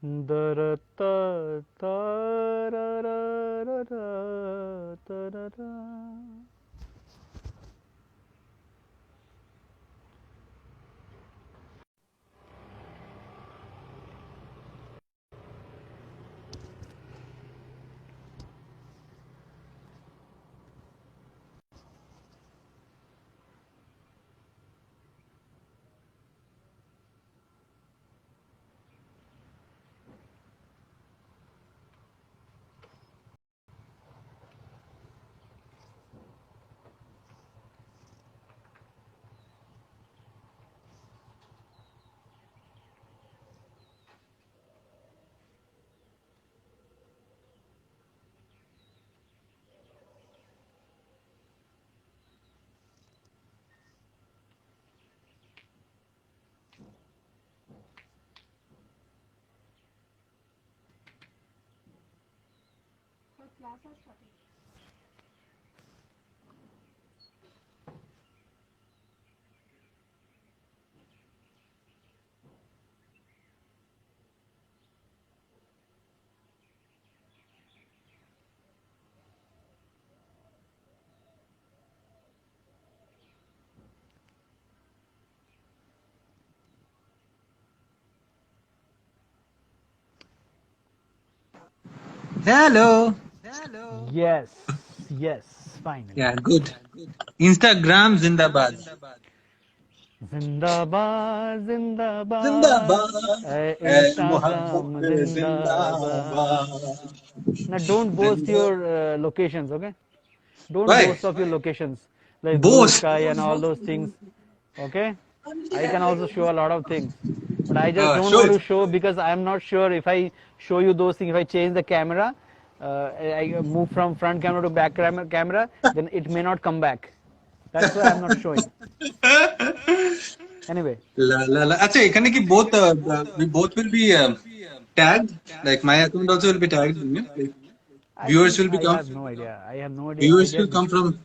Da-ra-ta, ta-ra-ra-ra-ra, ta-ra-ra. Hello. Yes, yes, finally. Yeah, good. Instagram Zindabad. Zindabad, Zindabad, Zindabad. Instagram, Muhammad Zindabad. Zindabad. Now don't boast Zindabad. your locations, okay? Don't Why? boast of your locations like blue Boast. sky and all those things, okay? I can also show a lot of things, but I just don't Show want it. to show because I'm not sure if I show you those things, if I change the camera, I move from front camera to back camera, then it may not come back. That's why I'm not showing. Anyway, La la la. Acha, ekhane ki both we both will be tagged. Like my account also will be tagged. Like I viewers think will I become. have no idea. I have no Viewers idea will come because from.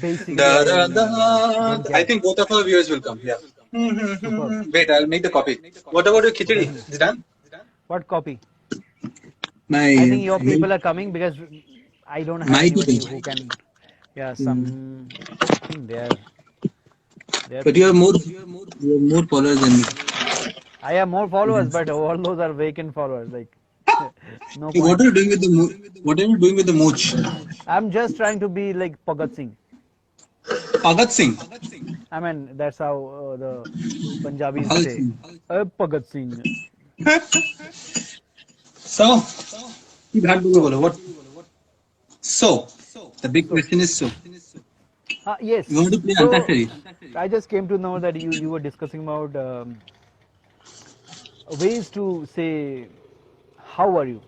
basically Da, I da, da. don't I get. think both of our viewers will come. Yeah. Superb. Wait, I'll make the copy. What about your khichdi? Definitely. Is it done? What copy? I My think your people are coming because I don't have my anybody people. who can. Yeah, Mm. some. I think they are But pretty. you have more followers than me. I have more followers, but all those are vacant followers. Like, no Hey, what point. are you doing with the what are you doing with the mooch? I'm just trying to be like Bhagat Singh. Bhagat Singh. I mean, that's how the Punjabis Bhagat say. Singh. Bhagat Singh. So, keep hard to go. What? So, the big So, question is so. You yes. want to play So, Antashari? I just came to know that you were discussing about ways to say how are you.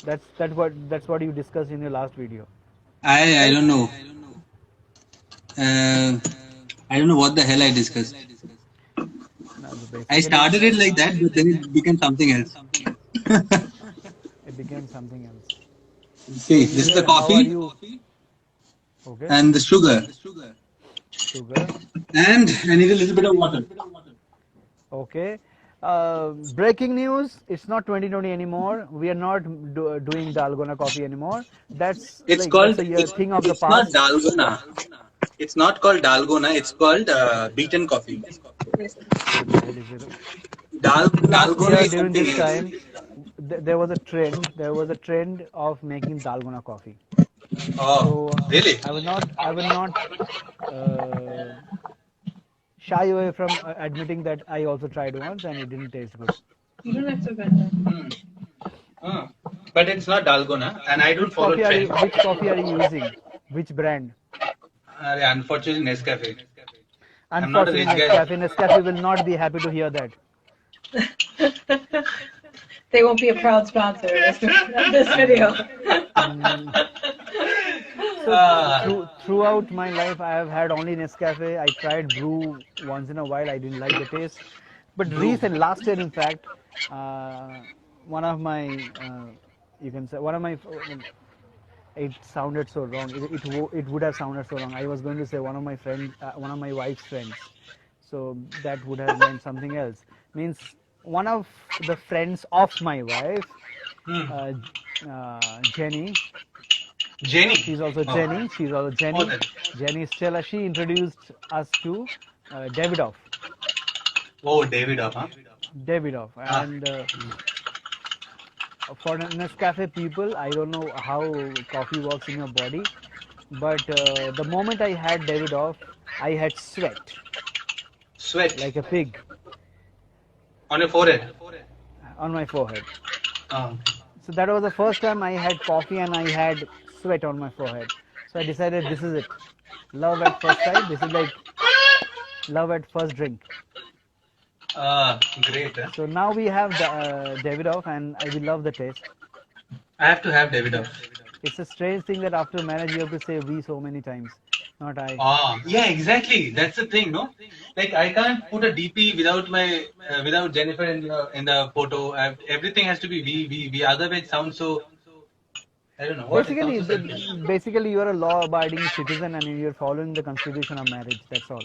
That's what you discussed in your last video, I right? don't know. Uh, I don't know what the hell I discussed. Now, I basically, started it like that, but then it became something else. it became something else. So See, you this is the said, "How are coffee you?" Okay, and the sugar, sugar. and I need a little bit of water. Okay. Breaking news, it's not 2020 anymore. We are not doing Dalgona coffee anymore. That's It's like that's called a thing of the it's not past. dalgona. It's not called dalgona. It's called beaten coffee. What the hell is it? Last Dalgona year is during something this else. time, there was a trend. There was a trend of making Dalgona coffee. Oh, So really? I will not uh, shy away from admitting that I also tried once and it didn't taste good. Hmm. Ah. But it's not dalgona, and I don't Which follow coffee are trend. you? Which coffee are you using? Which brand? Unfortunately, Nescafe. I'm not a rich Unfortunately, guy. Nescafe will not be happy to hear that. They won't be a proud sponsor of this video. Mm, so Ah, throughout my life, I have had only Nescafe. I tried brew once in a while. I didn't like the taste, but brew. last year, in fact, uh, one of my you can say one of my it sounded so wrong. It would have sounded so wrong. I was going to say one of my wife's friends. So that would have meant something else. Means one of the friends of my wife, Hmm. Jenny. Jenny. She's also Oh. Jenny. She's also Jenny. that. Jenny Stella. She introduced us to Davidoff. Oh, Davidoff, huh? Davidoff. Ah. And for Nescafe people, I don't know how coffee works in your body, but the moment I had Davidoff, I had sweat Sweat like a pig on your forehead. on my forehead. Oh. So that was the first time I had coffee and I had sweat on my forehead. So I decided this is it. Love at first sight. This is like love at first drink. Great. Huh? So now we have the, Davidoff and we love the taste. I have to have Davidoff. It's a strange thing that after marriage you have to say we so many times. Not I. Yeah, exactly. That's the thing, no? Like I can't put a DP without my without Jennifer in the photo. Everything has to be we. Otherwise, it sounds so. I don't know. What it Basically, sounds so selfish. basically you are a law-abiding citizen and you're following the constitution of marriage. That's all.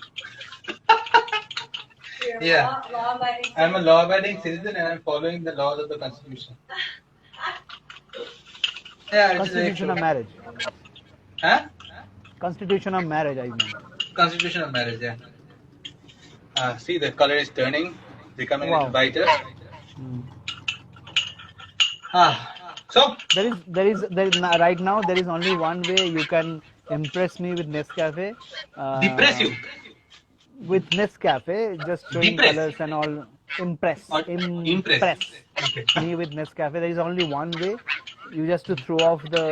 You're Yeah. law-abiding. I'm a law-abiding citizen and I'm following the laws of the Constitution. Yeah, it's very Constitution true. of marriage. Huh? Constitution of marriage, I meant. Constitution of marriage, yeah. See, the color is turning, becoming a Wow. little brighter. Mm. So, There is right now there is only one way you can impress me with Nescafe. depress you. With Nescafe, just showing Depress. colors and all. Impress. Or impress. Okay. Me with Nescafe. There is only one way. You just to throw off the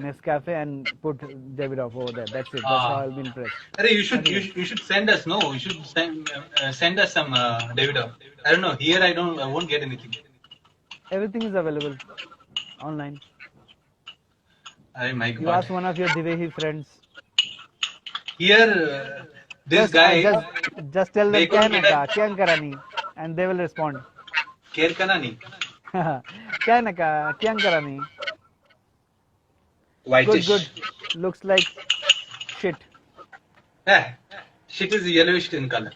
Nescafe and put Davidoff over there. That's it. That's how I'll be impressed. Arey, you should send us. No, you should send us some Davidoff. I don't know. Here I won't get anything. Everything is available online. Oh my You God. ask one of your Divehi friends. Here, this guy. Just tell them they couldn't kya get naka, a- kya karani, and they will respond. Care Kanani. Kya naka, kya karani. Whitish. Good. Looks like shit. Yeah. Shit is yellowish in color.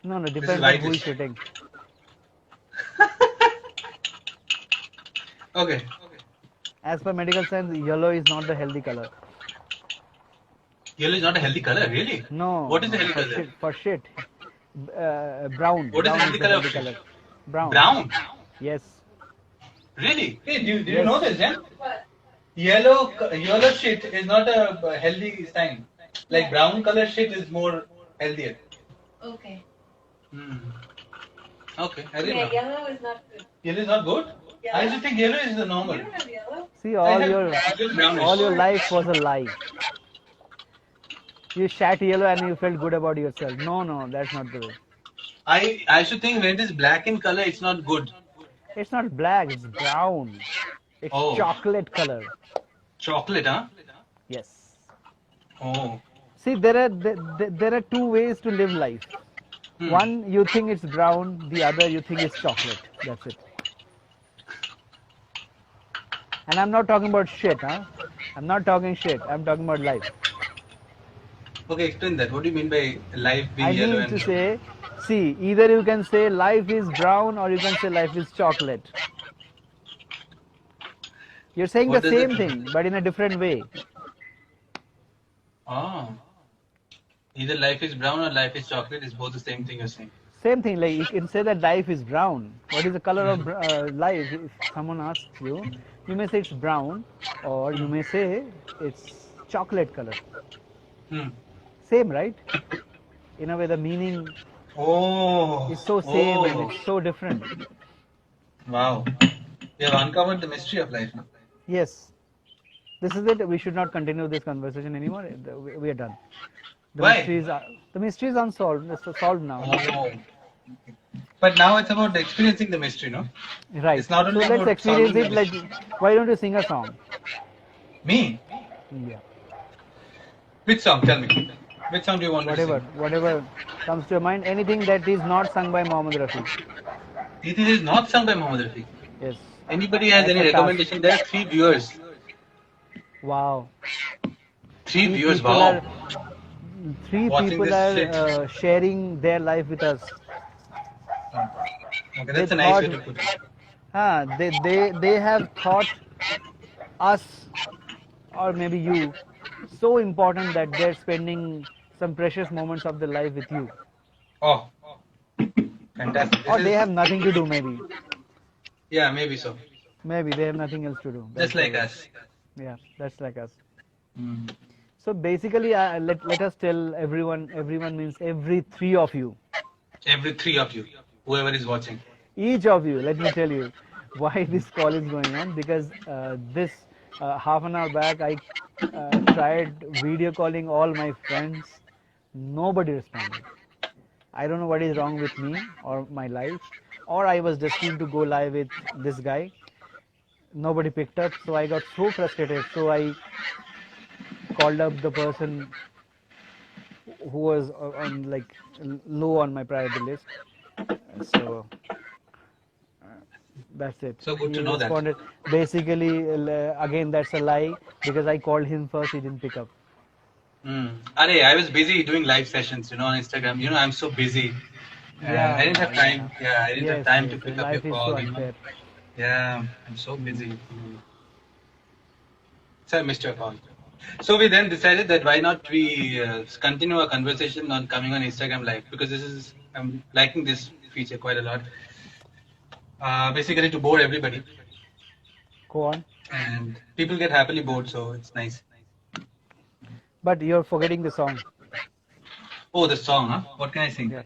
No, is depends on who is whitish. shitting. Okay. As per medical science, yellow is not the healthy color. Yellow is not a healthy color, really? No. What is the no, healthy color? For shit. Brown. What is the Brown healthy the color of healthy shit? color. Brown. Brown. Yes. Really? Hey, do you Yes. know this, Jen? What? Yellow shit is not a healthy sign. Like brown color shit is more healthier. Okay. Okay, I didn't Yeah, know. yellow is not good. Yellow is not good? I used to think yellow is the You normal. don't have yellow? See, I all have your brownish. life was a lie. You shat yellow and you felt good about yourself. No, that's not the way. I should think when it is black in color, it's not good. It's not black, it's brown. It's Oh. chocolate color. Chocolate, huh? Yes. Oh. See, there are two ways to live life. One, you think it's brown. The other, you think it's chocolate. That's it. And I'm not talking about shit, huh? I'm not talking shit. I'm talking about life. Okay, explain that. What do you mean by life being I yellow mean to and say, see, either you can say life is brown or you can say life is chocolate. You're saying What the does it same mean? thing, but in a different way. Oh. Either life is brown or life is chocolate is both the same thing you're saying. Same thing, like you can say that life is brown. What is the color of life? If someone asks you, you may say it's brown, or you may say it's chocolate color. Hmm. Same, right? In a way, the meaning Oh. is so same Oh. and it's so different. Wow. You have uncovered the mystery of life now. Yes. This is it. We should not continue this conversation anymore. We are done. Why? The mystery is unsolved. It's solved now. Oh. But now it's about experiencing the mystery, no? Right. It's not So only let's about experience solving it. the Like, why don't you sing a song? Me? Yeah. Which song? Tell me. Which song do you want Whatever comes to your mind. Anything that is not sung by Mohammed Rafi. to sing? It is not sung by Mohammed Rafi. Yes. Anybody has That's any a task. recommendation? There are 3 viewers. Wow. 3 viewers, people wow. are- Three Watching people this are shit. sharing their life with us. Okay, They that's a nice way to thought, put it. they have thought us, or maybe you, so important that they're spending some precious moments of their life with you, Oh, fantastic. This or they is, have nothing to do. yeah, maybe so. Maybe they have nothing else to do. Just That's like all. us. Yeah, that's like us. Mm. So basically, let us tell everyone. Everyone means every three of you, Every three of you, whoever is watching. each of you. Let me tell you why this call is going on, because this half an hour back I tried video calling all my friends. Nobody responded. I don't know what is wrong with me or my life, or I was destined to go live with this guy. Nobody picked up, so I got so frustrated. So I called up the person who was on like low on my priority list. So that's it. So good He to know that. responded. Basically, again, that's a lie, because I called him first. He didn't pick up. I was busy doing live sessions, on Instagram. I'm so busy. I didn't have time. Yeah, I didn't have Yes, time to yes. pick up your Life is so call, unfair. Yeah, I'm so busy. So I missed your call. So we then decided that why not we continue our conversation on coming on Instagram Live, because I'm liking this feature quite a lot. Basically to bore everybody, Go on. and people get happily bored, so it's nice. But you're forgetting the song. Oh, the song, huh? What can I sing? Yeah.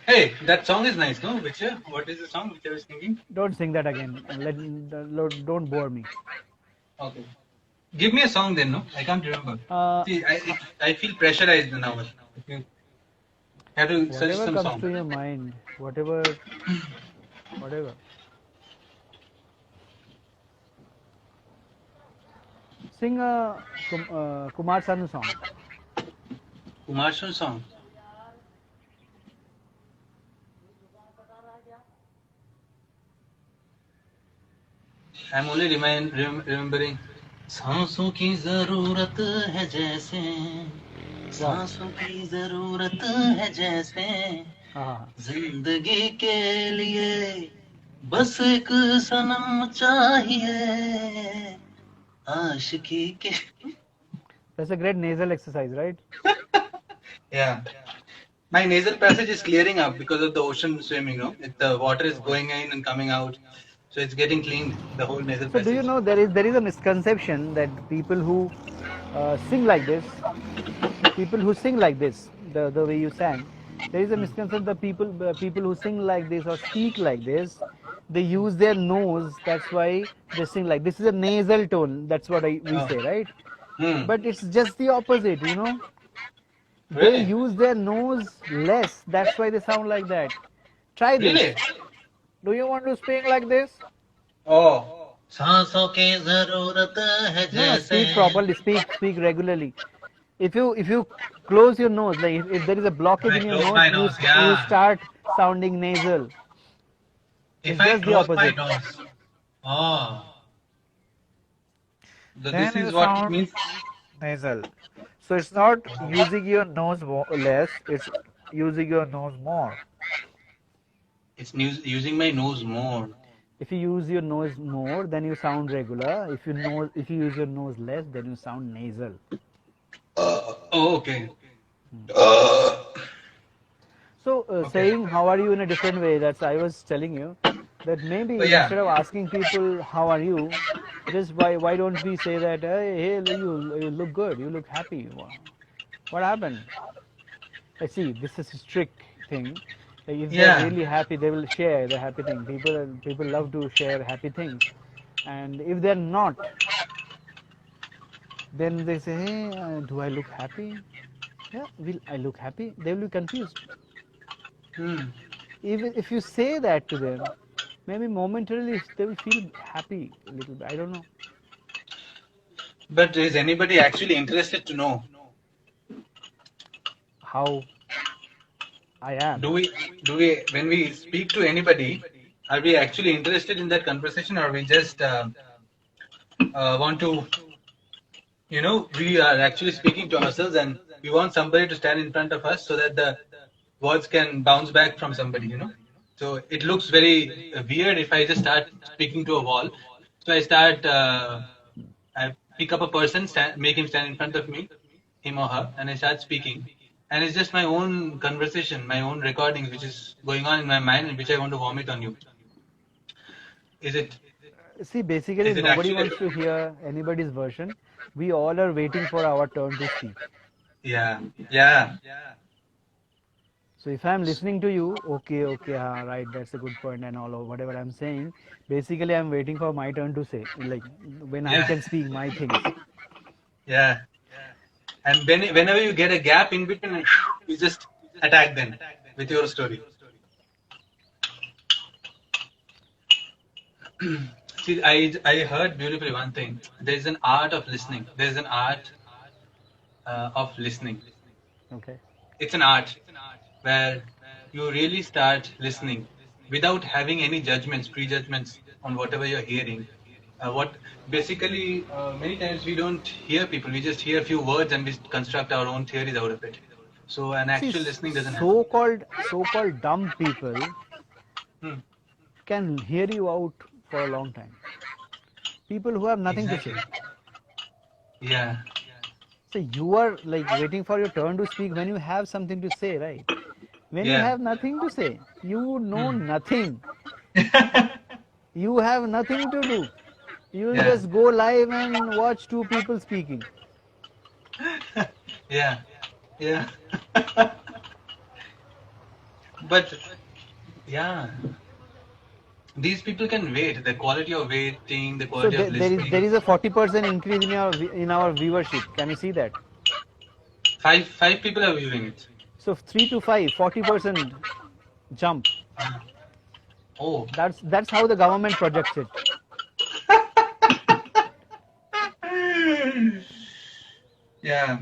Hey, that song is nice, no? What is the song which I was thinking? Don't sing that again. Don't bore me. Okay. Give me a song then, no? I can't remember. See, I feel pressurized now. You have to search Whatever some comes song. to your mind, whatever. Sing a Kumar Sanu song. Kumar Sanu song. I'm only remembering. सांसों की जरूरत है जैसे, सांसों की जरूरत है जैसे, जिंदगी के लिए बस एक सनम चाहिए, आशिकी के. That's a great nasal exercise, right? Yeah. My nasal passage is clearing up because of the ocean swimming, no? The water is going in and coming out. So it's getting cleaned, the whole nasal passage. So do you know there is a misconception that people who sing like this, the way you sang, there is a misconception that people who sing like this or speak like this, they use their nose. That's why they sing like this. Is a nasal tone. That's what we say, right? But it's just the opposite, Really? They use their nose less. That's why they sound like that. Try this. Really? Do you want to speak like this? Oh. सांसों की जरूरत है No, जैसे. speak properly. Speak regularly. If you close your nose, like if there is a blockage in your nose, you start sounding nasal. If It's I just the close my opposite. nose. Oh. So Then this is you what it sound means. nasal. So it's not using your nose less, it's using your nose more. It's using my nose more. If you use your nose more, then you sound regular. If you use your nose less, then you sound nasal. Okay. So saying how are you in a different way, that's I was telling you that maybe instead of asking people how are you, just why don't we say that hey you look good, you look happy. What happened? I see this is a strict thing. Like if they're really happy, they will share the happy thing. People love to share happy things, and if they're not, then they say, hey, do I look happy? Yeah, will I look happy? They will be confused. Even if you say that to them, maybe momentarily they will feel happy a little bit. I don't know. But is anybody actually interested to know how I am? Do we when we speak to anybody, are we actually interested in that conversation, or we just want to, we are actually speaking to ourselves and we want somebody to stand in front of us so that the words can bounce back from somebody, So it looks very weird if I just start speaking to a wall. So I pick up a person, make him stand in front of me, him or her, and I start speaking. And it's just my own conversation, my own recordings, which is going on in my mind and which I want to vomit on you. Is it? See, basically, Is it nobody actually? wants to hear anybody's version. We all are waiting for our turn to speak. Yeah, yeah, So if I'm listening to you, okay, right, that's a good point and all, or whatever I'm saying, basically I'm waiting for my turn to say, like when I Yeah. can speak my things. yeah. And whenever you get a gap in between, you just attack them with your story. See, I heard beautifully one thing. There's an art of listening. There's an art of listening. Okay. It's an art where you really start listening without having any judgments, prejudgments on whatever you're hearing. What basically many times we don't hear people. We just hear a few words and we construct our own theories out of it. So an See, actual listening doesn't happen. so-called dumb people Hmm. can hear you out for a long time. People who have nothing Exactly. to say. Yeah. So you are like waiting for your turn to speak when you have something to say, right? When you Yeah. have nothing to say, you know nothing. You have nothing to do. You will Yeah. just go live and watch two people speaking. Yeah. Yeah. But yeah, these people can wait. The quality of waiting, the So quality of listening. there is a 40% increase in our viewership. Can you see that? Five people are viewing it. So 3 to 5, 40% jump. Oh. That's how the government projects it. Yeah.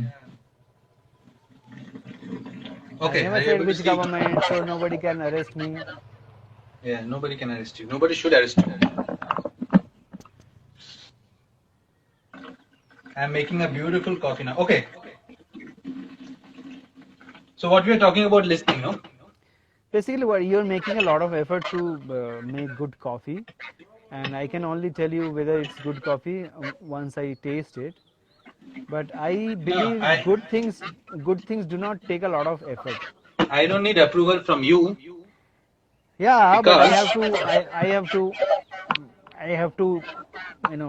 I Okay. never Are you said able to which see? government, so nobody can arrest me. Yeah. Nobody can arrest you. Nobody should arrest you. I'm making a beautiful coffee now. Okay. So what we are talking about listening, no? Basically, what you're making a lot of effort to make good coffee, and I can only tell you whether it's good coffee once I taste it. But I believe I- good things do not take a lot of effort. I don't need approval from you. Yeah, but I Because- have to,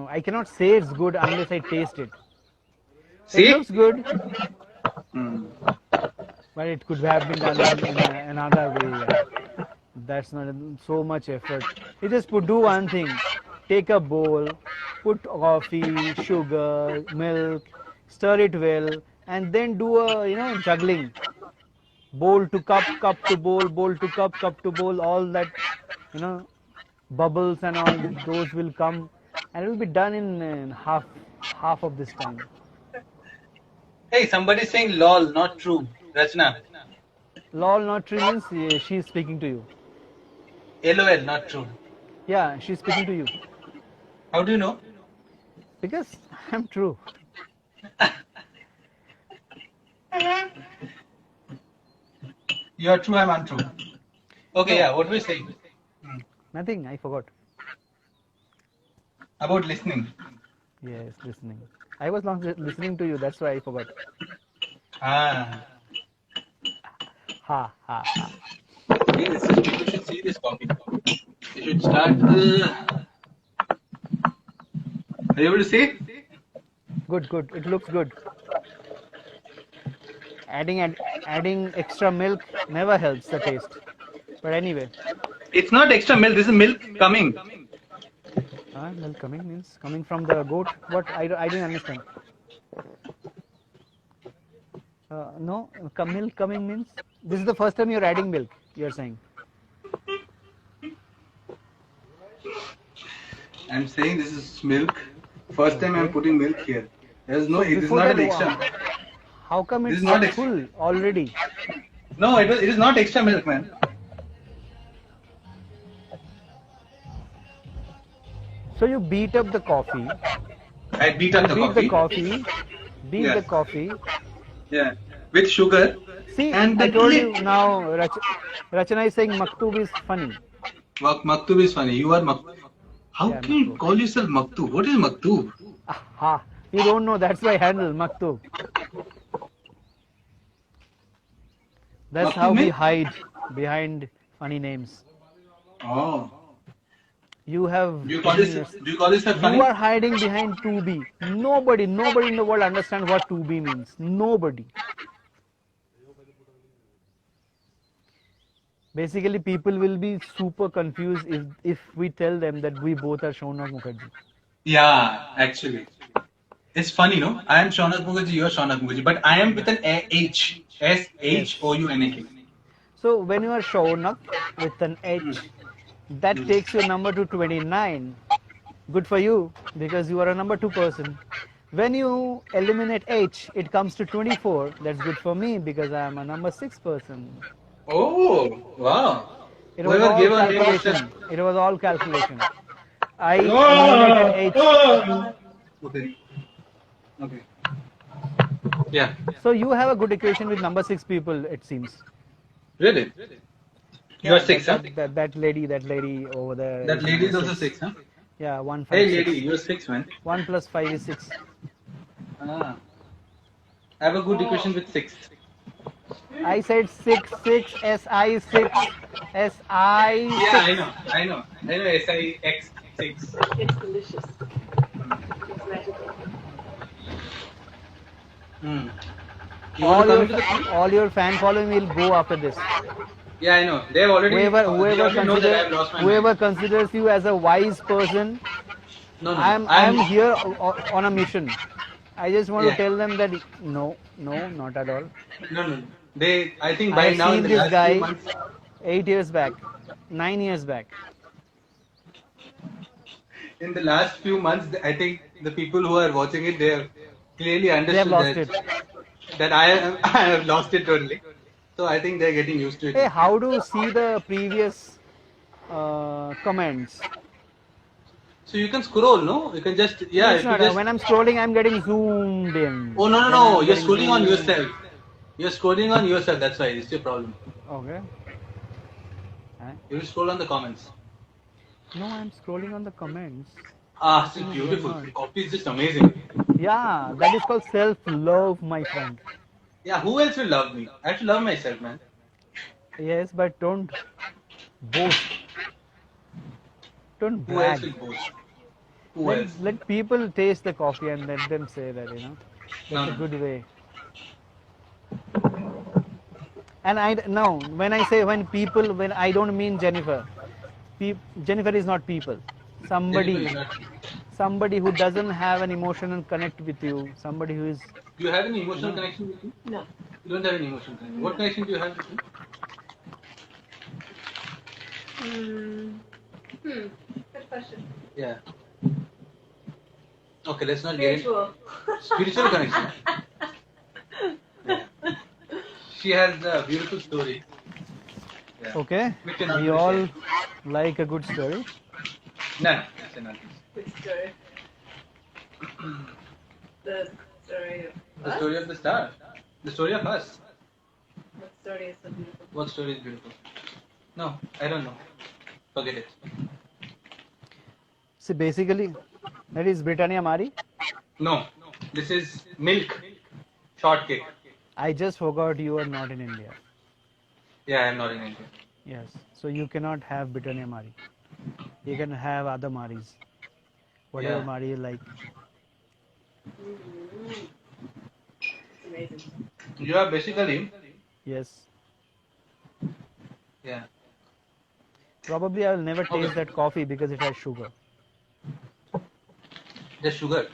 I cannot say it's good unless I taste it. See? It looks good, Hmm. but it could have been done in another way. Yeah. That's not so much effort. You just do one thing. Take a bowl, put coffee, sugar, milk, stir it well, and then do a juggling. Bowl to cup, cup to bowl to cup, cup to bowl. All that, bubbles and all those will come, and it will be done in half of this time. Hey, somebody's saying lol, not true. Rachna. Lol, not true means she's speaking to you. LOL, not true. Yeah, she's speaking to you How do you know? because I'm true. You're true, I'm untrue. Okay, yeah, what were we saying? Nothing. I forgot. About listening. Yes, listening. I was not listening to you. That's why I forgot. Ah. Ha ha ha. You should see this coffee. You should start. Are you able to see? Good, good. It looks good. Adding extra milk never helps the taste. But anyway, It's not extra milk, this is milk coming. milk coming means coming from the goat. What I didn't understand. No, milk coming means this is the first time you're adding milk. You're saying. I'm saying this is milk. First time I'm Okay. putting milk here. There's no, So it is before not an that, extra. How come This it's is not not ex- full already? No, it is not extra milk, man. So you beat up the coffee. I beat up the Beat coffee. the coffee. Beat Yeah. the coffee. Yeah. With sugar. See, And I the told clip. you now. Rachana is saying Maktub is funny. Maktub is funny. You are How Yeah, can you Maktub. call yourself Maktub? What is Maktub? Aha, you don't know. That's my handle, Maktub. That's Maktub how we means? hide behind funny names. Oh. You have Do you call hidden this? yourself. Do you call this funny? You are hiding behind 2B. Nobody in the world understands what 2B means. Nobody. Basically, people will be super confused if we tell them that we both are Shaunak Mukherjee. Yeah, actually. It's funny, no? I am Shaunak Mukherjee, you are Shaunak Mukherjee, but I am with an H. S-H-O-U-N-A-K. So when you are Shaunak with an H, that takes your number to 29. Good for you because you are a number 2 person. When you eliminate H, it comes to 24. That's good for me because I am a number 6 person. Oh, wow. It was Whoever all gave a name of calculation. It was all calculation. I eliminated Oh, H. oh. Okay. Okay. Yeah. So you have a good equation with number 6 people, it seems. Really? You are 6, huh? That lady over there. That is lady is number also 6, huh? Yeah, 1, 5, Hey 6. lady, you're 6, man. 1 plus 5 is 6. Ah. I have a good equation with 6. I said 6, 6, SI 6, SI Yeah, 6. I know. SIX 6. It's delicious. It's magical. Hmm. You want to come into the group? All your fan following will go after this. Yeah, I know. They've already. They already know that I've lost my Whoever mind. considers you as a wise person, No. I am here on a mission. I just want to Yeah. tell them that no, not at all. No. I think I by have now in seen the this last few guy months. 8 years back, 9 years back. In the last few months, I think the people who are watching it, they have clearly understood lost that I have lost it totally. So I think they're getting used to it. Hey, how do you see the previous comments? So you can scroll, no? You can just It's if you not, just. when I'm scrolling, I'm getting zoomed in. Oh no! Then I'm You're getting scrolling on zoomed. yourself. You're scrolling on yourself. That's why it's your problem. Okay. You will scroll on the comments. No, I'm scrolling on the comments. Ah, this is beautiful. The copy is just amazing. Yeah, that is called self-love, my friend. Yeah, who else will love me? I have to love myself, man. Yes, but don't boast. Don't Who else brag. will boast? Who else? Let people taste the coffee and let them say that, that's No. a good way. And when I don't mean Jennifer. Jennifer is not people. Somebody who doesn't have an emotional connect with you. Somebody who is. Do you have any emotional connection with me? No. You don't have any emotional connection. What connection do you have with me? Good question. Yeah. Okay, let's not get into Spiritual. spiritual connection. Yeah. She has a beautiful story. Yeah. Okay. We cannot We really all share. like a good story. No, it's not. Good story. The story of The us? story of the star. The story of us. What story is so beautiful? What story is beautiful? No, I don't know. Forget it. See, basically, that is Britannia Mari. No, this is milk shortcake. I just forgot you are not in India. Yeah, I'm not in India. Yes. So you cannot have Britannia Mari. You can have other Maris. Whatever Yeah. Mari you like. It's amazing. You are basically, Yes. yeah. Probably I will never taste Okay. that coffee because it has sugar. Just sugar.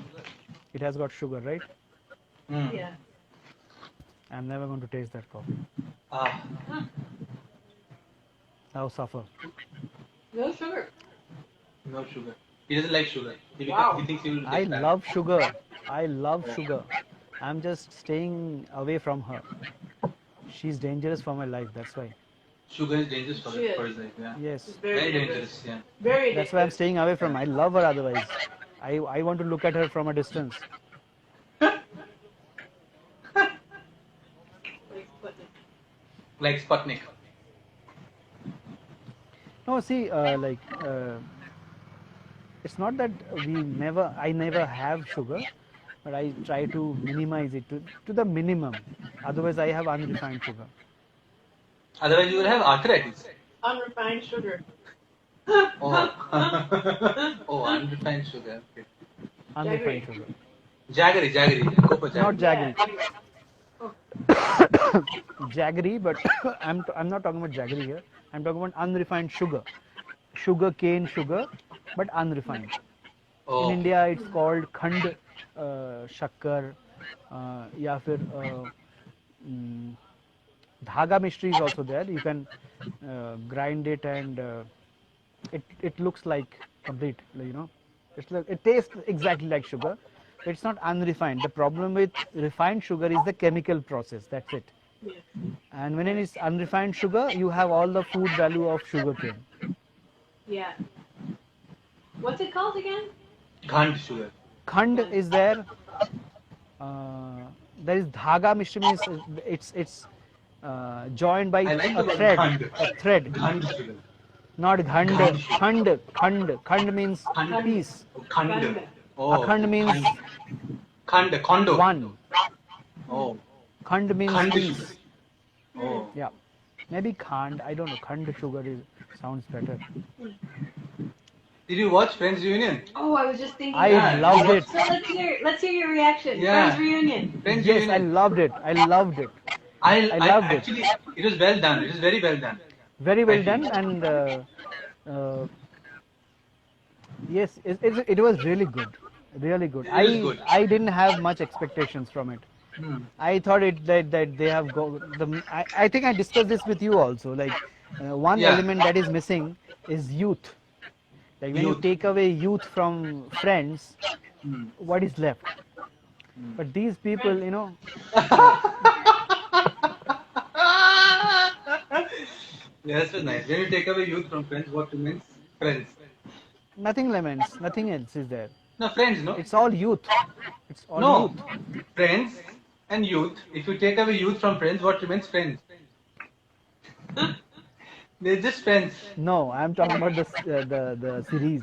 It has got sugar, right? Mm. Yeah. I'm never going to taste that coffee. Ah, I'll suffer. No sugar. no sugar. He doesn't like sugar. Wow. He thinks he will. I get fat. love sugar. I love sugar. I'm just staying away from her. She's dangerous for my life. That's why. Sugar is dangerous for, She is. for his life. Yeah. Yes. It's Very very dangerous. dangerous. Yeah. Very That's why I'm addictive. staying away from her. I love her otherwise. I want to look at her from a distance. Please put it. like Sputnik. No, see, it's not that I never have sugar, but I try to minimize it to the minimum. Otherwise, I have unrefined sugar. Otherwise, you will have arthritis. Unrefined sugar. Oh, oh, unrefined sugar. Okay. Unrefined sugar. Jaggery. Go for Not jaggery. jaggery. Jaggery, but I'm not talking about jaggery here. I'm talking about unrefined sugar. Sugar cane sugar, but unrefined. Oh. In India, it's called khand shakkar, या फिर dhaga mishri is also there. You can grind it and it looks like complete, you know. It tastes exactly like sugar. It's not unrefined. The problem with refined sugar is the chemical process. That's it. Yeah. And when it is unrefined sugar, you have all the food value of sugar cane. Yeah. What's it called again? Khand sugar. Khand is there. There is dhaga mishri, means it's joined by I like the a word thread. khand. A thread. Khand sugar. Not ghand. Khand. Khand means Khand. piece. Khand. Oh. Akhand means Khand. Kondo. one. Oh. Khand means Khand piece. sugar. Oh. Yeah. Maybe khand. I don't know. Khand sugar sounds better. Did you watch Friends Reunion? Oh, I was just thinking. I that. loved it. So let's hear your reaction. Yeah. Friends reunion. Friends Yes, I Reunion. loved it. I loved it. I loved it. actually, it was well done. It was very well done. Very well I done, think. and yes, it was really good. Really good. It was good. I didn't have much expectations from it. Hmm. I thought that they have I think I discussed this with you also. Like one Yeah. element that is missing is youth. Like when you Youth. take away youth from Friends, Hmm. what is left? But these people, you know, Yeah, that was nice. When you take away youth from Friends, what remains? Friends. nothing laments, nothing else is there. No, Friends, no? It's all youth. It's all No. youth. Friends and youth. If you take away youth from Friends, what remains? Friends. They're just friends. No, I'm talking about the series.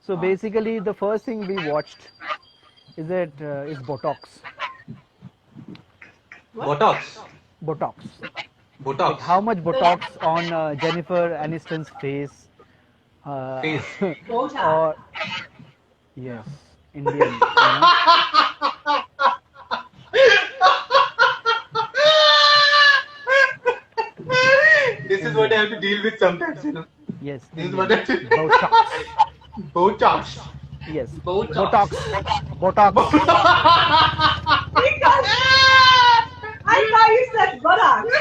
So basically, the first thing we watched is Botox. What? Botox. Botox. Botox. How much Botox on Jennifer Aniston's face? Face. Botox. Or yes, Indian. You know? This is what I have to deal with sometimes, you know. Yes, This is Indian. what I have to Botox. Botox. Yes. Botox. Botox. Because I thought you said buttocks.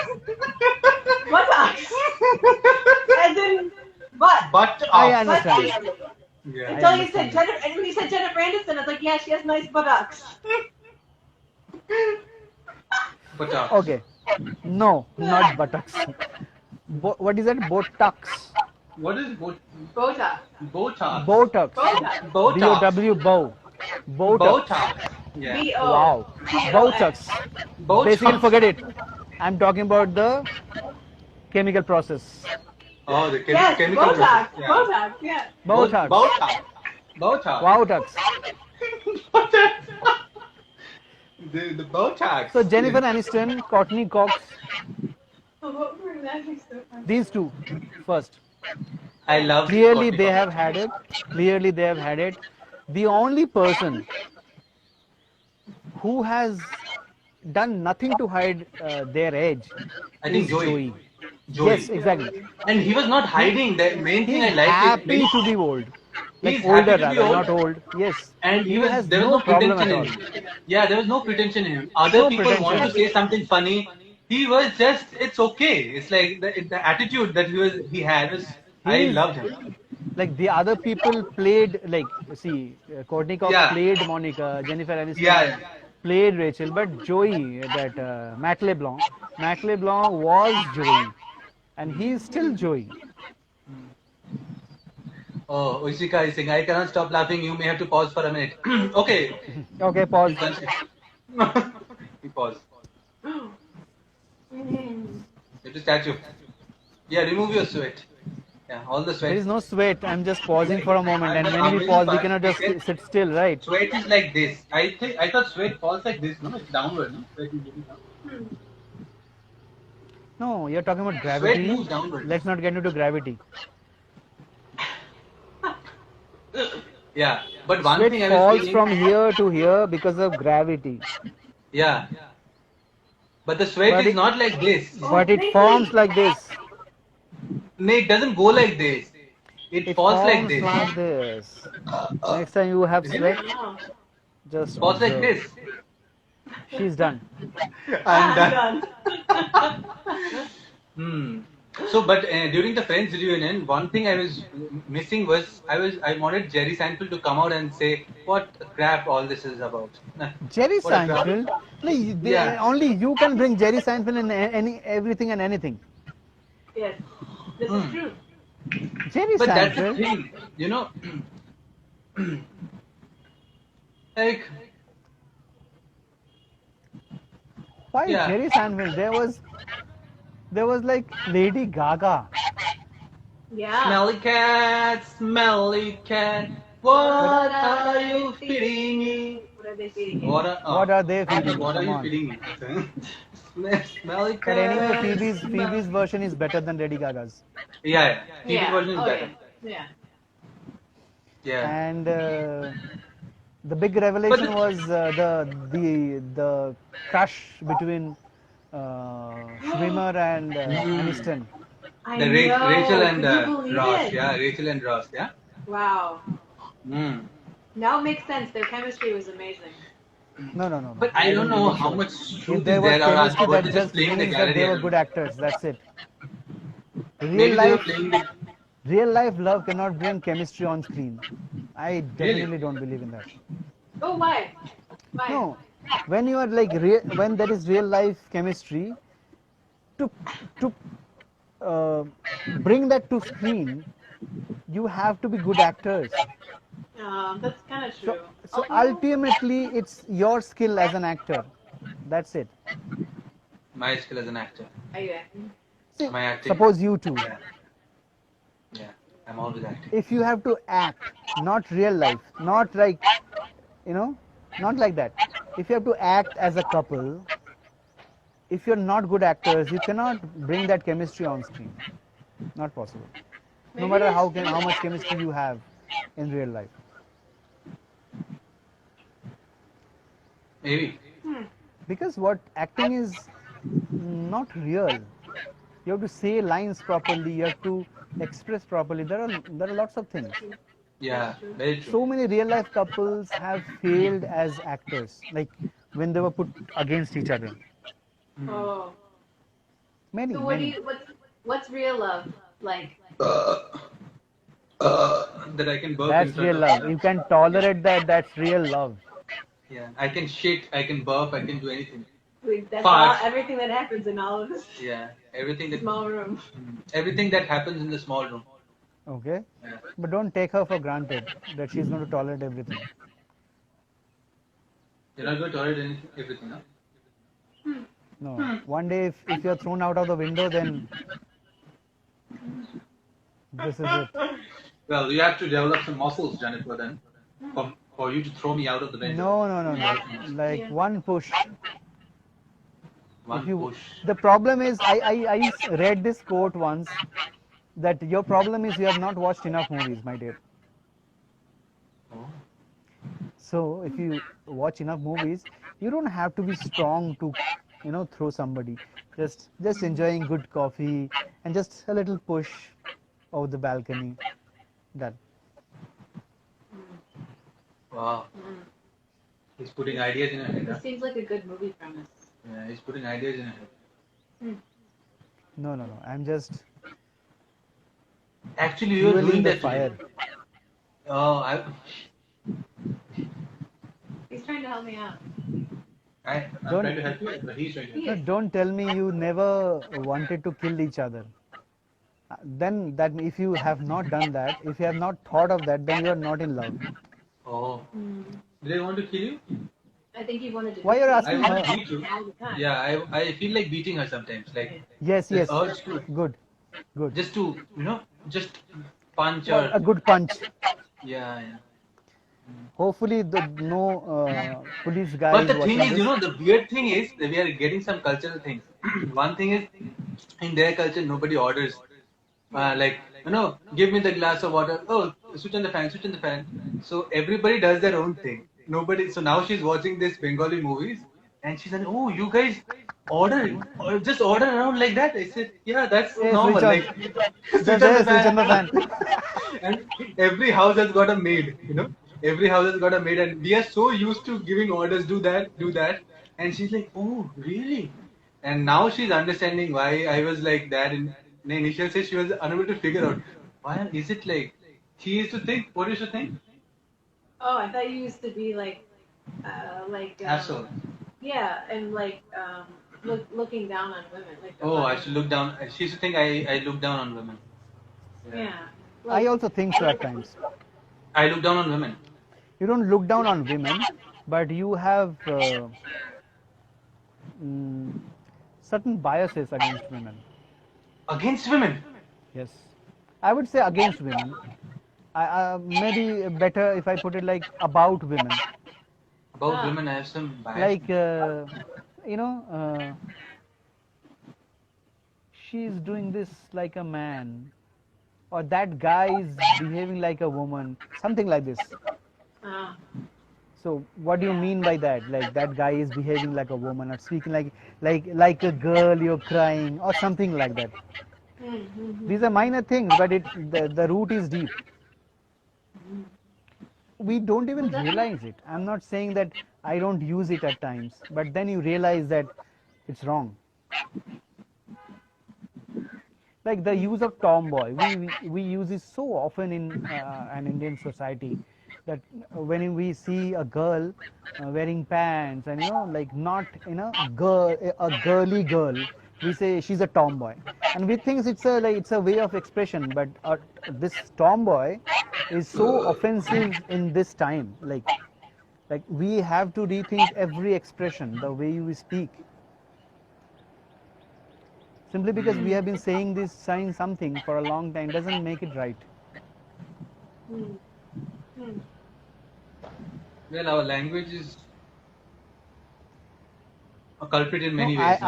Buttocks. As in butt. Butt I off. understand. Yeah. Until you understand. said Jennifer, and when you said Jennifer Aniston, I was like, yeah, she has nice buttocks. Botox. Okay. No, not buttocks. What is that? Botox. What is Botox. Botox? Botox. Botox. Botox. B-O-W, bow. Botox. Botox. Yeah. B-O. Wow. Botox. Botox. Basically, forget it. I'm talking about the chemical process. Oh, the Yes, chemical Botox. process. Yeah. Botox, yeah. Botox. Botox. Botox. Botox. The Botox. So Jennifer Aniston, Courtney Cox, Oh, what were that? these two first. I love Clearly they have had it. Clearly they have had it. The only person who has done nothing to hide their age I think is Joey. Joey. Yes, exactly. And he was not hiding. The main thing I He's liked happy is to be old. Like He's older happy to be rather, old. not old. Yes. and he has there was no no problem pretension at in all. him. Yeah, there was no pretension in him. Other No people pretension. want to say something funny. He was just, it's okay. It's like the attitude that he had was, I He's- loved him. Like the other people played, like, see, Courtney Cox Yeah. played Monica, Jennifer Aniston Yeah. played Rachel, but Joey, Matt LeBlanc was Joey, and he is still Joey. Oh, Ushika is saying, I cannot stop laughing. You may have to pause for a minute. Okay. Okay, pause. He paused. Mm. You have to statue. Yeah, remove your sweat. Yeah, all the sweat. There is no sweat. I'm just pausing for a moment, and But when we amazing pause, we part, cannot just because sit still, right? sweat is like this. I thought sweat falls like this, no? It's downward, no? Sweat is moving down. No, you're talking about Sweat gravity. moves downward. Let's not get into gravity. Yeah, but one Sweat thing I was falls feeling. from here to here because of gravity, Yeah, but the sweat But is it- not like this. but it forms like this. No, it doesn't go like this. It It falls like forms this. like this. Next time you have sweat, Wow. just Falls like observe. this. She's done. I'm done. Done. Hmm. So, but during the Friends reunion, one thing I was missing was I wanted Jerry Seinfeld to come out and say what crap all this is about. Jerry What a crap. Seinfeld. No, Yeah. only you can bring Jerry Seinfeld in everything and anything. Yes. This is true. Jerry But that's the Seinfeld. thing, you know. Like, Why Yeah. Jerry Seinfeld? There was like Lady Gaga. Yeah. smelly cat, what are you feeding me? What are they feeding you? What What are they feeding? What are Come you on. feeding me? Smelly cat. But anyway, Phoebe's version is better than Lady Gaga's. Yeah, TV Yeah. version is Oh, better. yeah. Yeah. And the big revelation But was the crush between Schwimmer and Aniston. I The know. Rachel and Could you believe Ross. it? Yeah, Rachel and Ross. Yeah. Wow. Mm. Now it makes sense. Their chemistry was amazing. No. But I don't know how much truth If there is was there, or chemistry, what that is just playing the means that they gallery. were good actors. That's it. Maybe Real they were life, playing the. real life love cannot bring chemistry on screen. I definitely don't believe in that. Oh, why? Why? No, when you are like when there is real life chemistry, to bring that to screen, you have to be good actors. That's kind of So, true. so Although- ultimately, it's your skill as an actor. That's it. My skill as an actor. Are you acting? See, My acting. suppose you two, Yeah. Yeah. I'm always acting. if you have to act, not real life, not like, not like that. If you have to act as a couple, if you're not good actors, you cannot bring that chemistry on screen. Not possible. No Maybe matter it's how true. much chemistry you have in real life. Maybe. Because what acting is not real. You have to say lines properly. You have to express properly. There are lots of things. Yeah. Very true. So many real life couples have failed as actors, like when they were put against each other. Oh. Many, So what do many. you? What's real love like? That I can burp in That's front real of love. you. You can tolerate that. That's real love. Yeah. I can shit. I can burp. I can do anything. That's Fart. all, everything that happens in all of this Yeah. Everything that. small room. Everything that happens in the small room. Okay? Yeah. But don't take her for granted that she's going to tolerate everything. You're not going to tolerate anything, everything, huh? No. One day, if you're thrown out of the window, then this is it. Well, you have to develop some muscles, Jennifer, then, for you to throw me out of the window. No. Like Yeah. one push. One If you, push. the problem is, I read this quote once that your problem is you have not watched enough movies, my dear. Oh. So if you watch enough movies, you don't have to be strong to, throw somebody. Just enjoying good coffee and just a little push over the balcony. Done. Wow. Mm. He's putting ideas in her head. This Huh? seems like a good movie premise. Yeah, he's putting ideas in her head. No. I'm just Actually, you're fueling doing the that fire. today. Oh, He's trying to help me out. I'm Don't- trying to help you, but he's trying to help No, don't tell me you never wanted to kill each other. Then that if you have not done that, if you have not thought of that, then you are not in love. you. Oh. Mm. Do they want to kill you? I think he wanted to. Why you're I asking want her? to beat you. all the time. Yeah, I feel like beating her sometimes. Like Yes, this yes. urge to Good, good. just to just punch Well, a or good punch. yeah. Hopefully, no police guy But is the thing watching is, this. the weird thing is that we are getting some cultural things. One thing is, in their culture, nobody orders. Like, give me the glass of water. Oh, switch on the fan, switch on the fan. So everybody does their own thing. Nobody. So now she's watching this Bengali movies, and she's like, oh, you guys just order around like that. I said, yeah, that's Hey, normal. switch on. Like, switch on There, the switch on the fan. fan. And every house has got a maid. Every house has got a maid, and we are so used to giving orders, do that, do that. And she's like, oh, really? And now she's understanding why I was like that. In the initial stage, she was unable to figure out why is it like. She used to think, what used to think? Oh, I thought you used to be like. Asshole. Yeah, and looking down on women. Like the Oh, I bottom. should look down. She used to think I look down on women. Yeah. I also think so at times. I look down on women. You don't look down on women, but you have certain biases against women. Against women. Yes, I would say against women. Maybe better if I put it like about women. About women, I have some bias. Like she's doing this like a man, or that guy is behaving like a woman, something like this. So what do you mean by that? Like that guy is behaving like a woman, or speaking like a girl, you're crying, or something like that. These are minor things, but the root is deep. We don't even realize it. I'm not saying that I don't use it at times, but then you realize that it's wrong. Like the use of tomboy, we use it so often in an Indian society, that when we see a girl wearing pants and like not a girly girl, we say she's a tomboy, and we think it's a way of expression. But this tomboy is so offensive in this time. Like we have to rethink every expression, the way we speak. Simply because we have been saying something for a long time doesn't make it right. Well, our language is a culprit in many No, ways.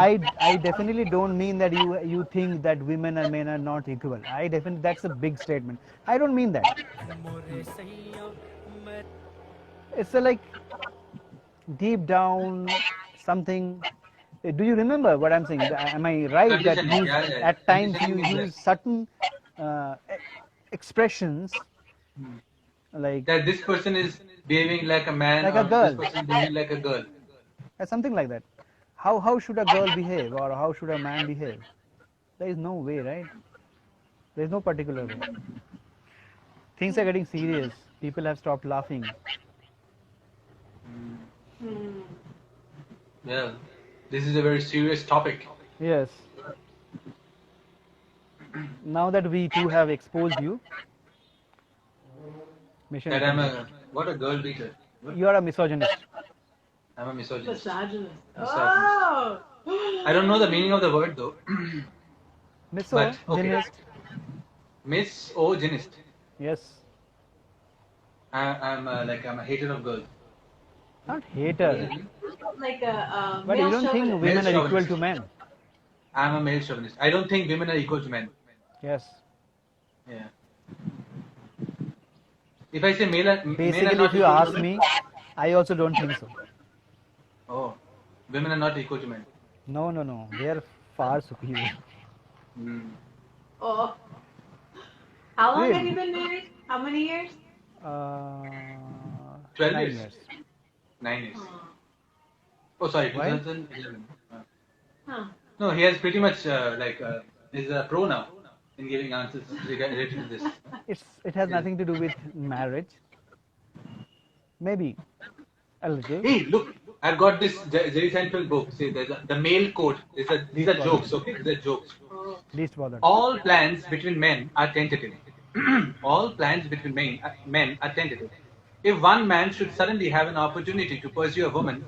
I definitely don't mean that you think that women and men are not equal. That's a big statement. I don't mean that. It's like deep down something. Do you remember what I'm saying? Am I right that Conditioning, yeah. at times you Conditioning is use certain expressions like that this person is behaving like a man, Like or a girl. this person is behaving like a girl. something like that? How should a girl behave, or how should a man behave? There is no way, right? There is no particular way. Things are getting serious. People have stopped laughing. Well, this is a very serious topic. Yes. Now that we too have exposed you, mission That I'm accomplished. a girl beater. You are a misogynist. I'm a misogynist. Misogynist. Misogynist. Oh! I don't know the meaning of the word though. Misogynist. Misogynist. Yes. I'm a hater of girls. Not hater. Like a But male you don't think chauvinist. women are Male equal to chauvinist. men? I'm a male chauvinist. I don't think women are equal to men. Yes. Yeah. If I say men are Basically, not if you equal to ask men, me, I also don't think so. oh, women are not equal to men. No. They are far superior. Oh. How long have Really? you been married? How many years? 12 9 years. years. 9 years. Oh. Oh, sorry, Why? 2011. Huh. No, he has pretty much is a pro now in giving answers related to this. It has nothing to do with marriage. Maybe a little. Hey, look, I've got this Jerry Seinfeld book. See, there's the male code. These are jokes, okay? These are jokes. Oh. Least bothered. All plans between men are tentative. All plans between men are tentative. If one man should suddenly have an opportunity to pursue a woman,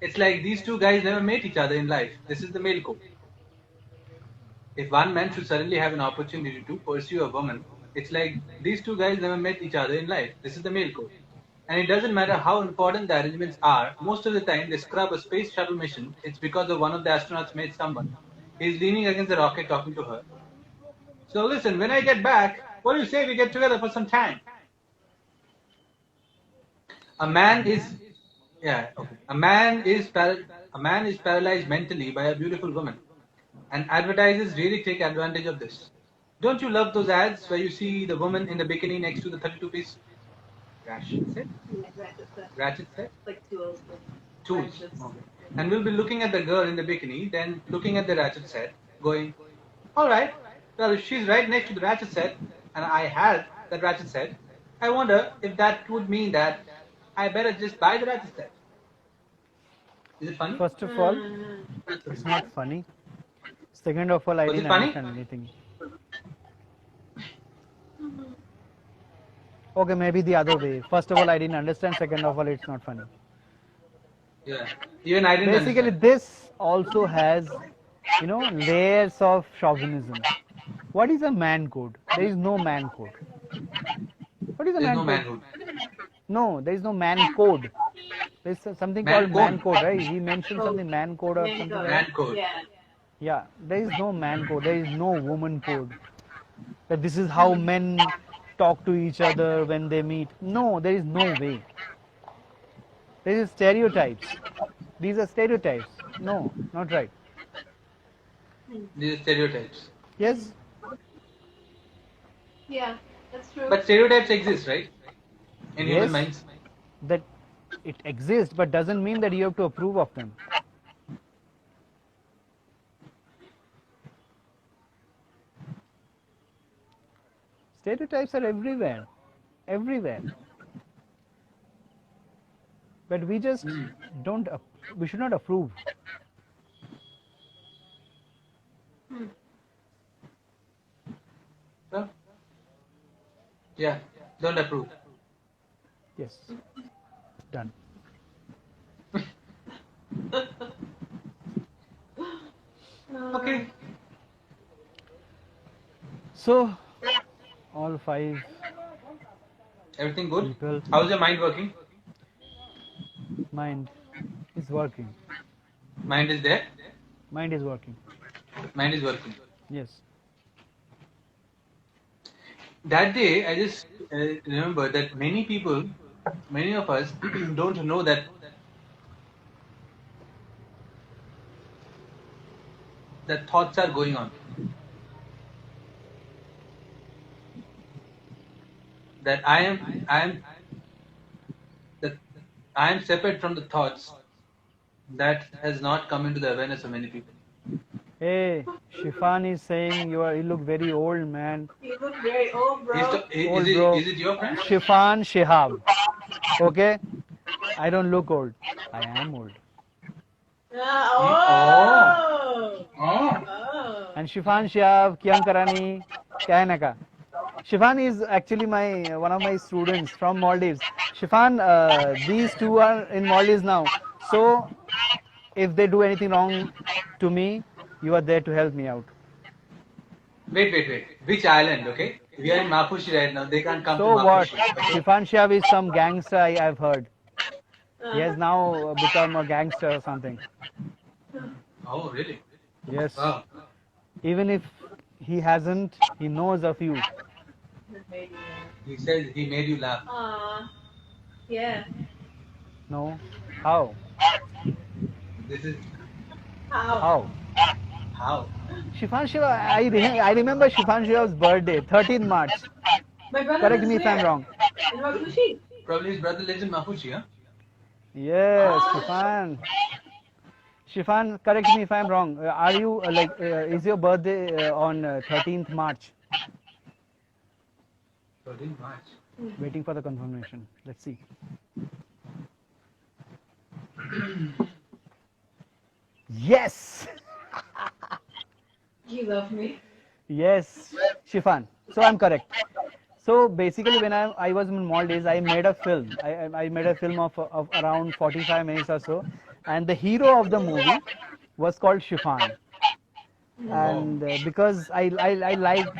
It's like these two guys never met each other in life. This is the male code. If one man should suddenly have an opportunity to pursue a woman, it's like these two guys never met each other in life. This is the male code. And it doesn't matter how important the arrangements are, most of the time they scrub a space shuttle mission, it's because of one of the astronauts met someone. He's leaning against the rocket talking to her. So listen, when I get back, what do you say we get together for some time? A man is paralyzed mentally by a beautiful woman, and advertisers really take advantage of this. Don't you love those ads where you see the woman in the bikini next to the 32-piece ratchet set? Ratchet set? Like tools. Tools. Okay. And we'll be looking at the girl in the bikini, then looking at the ratchet set, going, all right, well, if she's right next to the ratchet set, and I had that ratchet set, I wonder if that would mean that I better just buy the ratchet set. Is it funny? First of all, it's not funny. Second of all, I Was it didn't funny? understand anything. Okay, maybe the other way. First of all, I didn't understand. Second of all, it's not funny. Yeah. Even I didn't Basically, understand. this also has, layers of chauvinism. What is a man code? There is no man code. What is a There's man no code? manhood. No, there is no man code. There's something Man called man code. code, right? He mentioned something man code or Man something code. like Man that. code. Yeah. Yeah, there is no man code. There is no woman code. That this is how men talk to each other when they meet. No, there is no way. There is stereotypes. These are stereotypes. No, not right. These are stereotypes. Yes, Yeah, that's true. But stereotypes exist, right? In human Yes. minds. that it exists, but doesn't mean that you have to approve of them. Stereotypes are everywhere, everywhere. But we just don't. We should not approve. So, yeah, don't approve. Yes. Done. Okay. So, all five Everything good? people, How's your mind working? mind is working. Mind is there? Mind is working. Mind is working. Yes. That day, I just remember that many people, many of us don't know that thoughts are going on. That I am separate from the thoughts. That has not come into the awareness of many people. Hey, Shifan is saying you look very old, man. You look very old, bro. Old bro. Is it your friend? Shifan Shihab. Okay? I don't look old. I am old. Oh. Oh. Oh. And Shifan Shihab, Kiyan Karani, kya hai na ka? Shifan is actually one of my students from Maldives. Shifan, these two are in Maldives now. So, if they do anything wrong to me, you are there to help me out. Wait. Which island, okay? We are in Mapushi right now. They can't come So to what? Mapushi. Okay? Shifan Shihab is some gangster, I've heard. He has now become a gangster or something. Oh, really? Yes. Wow. Even if he hasn't, he knows of you. Maybe. He says he made you laugh. Aw. Yeah. No? How? This is How? how. Shifan Shihab, I remember Shifan Shihab's birthday, 13th March. My brother Correct lives me if I'm there. wrong. In Mapushi. Probably his brother lives in Mapushi, huh? Yes, Shifan. Shifan, correct me if I'm wrong. Are you is your birthday on 13th March? 13 March. Waiting for the confirmation. Let's see. Yes! You love me. Yes, Shifan. So I'm correct. So basically, when I was in Maldives, I made a film. I made a film of around 45 minutes or so, and the hero of the movie was called Chiffon. And because I liked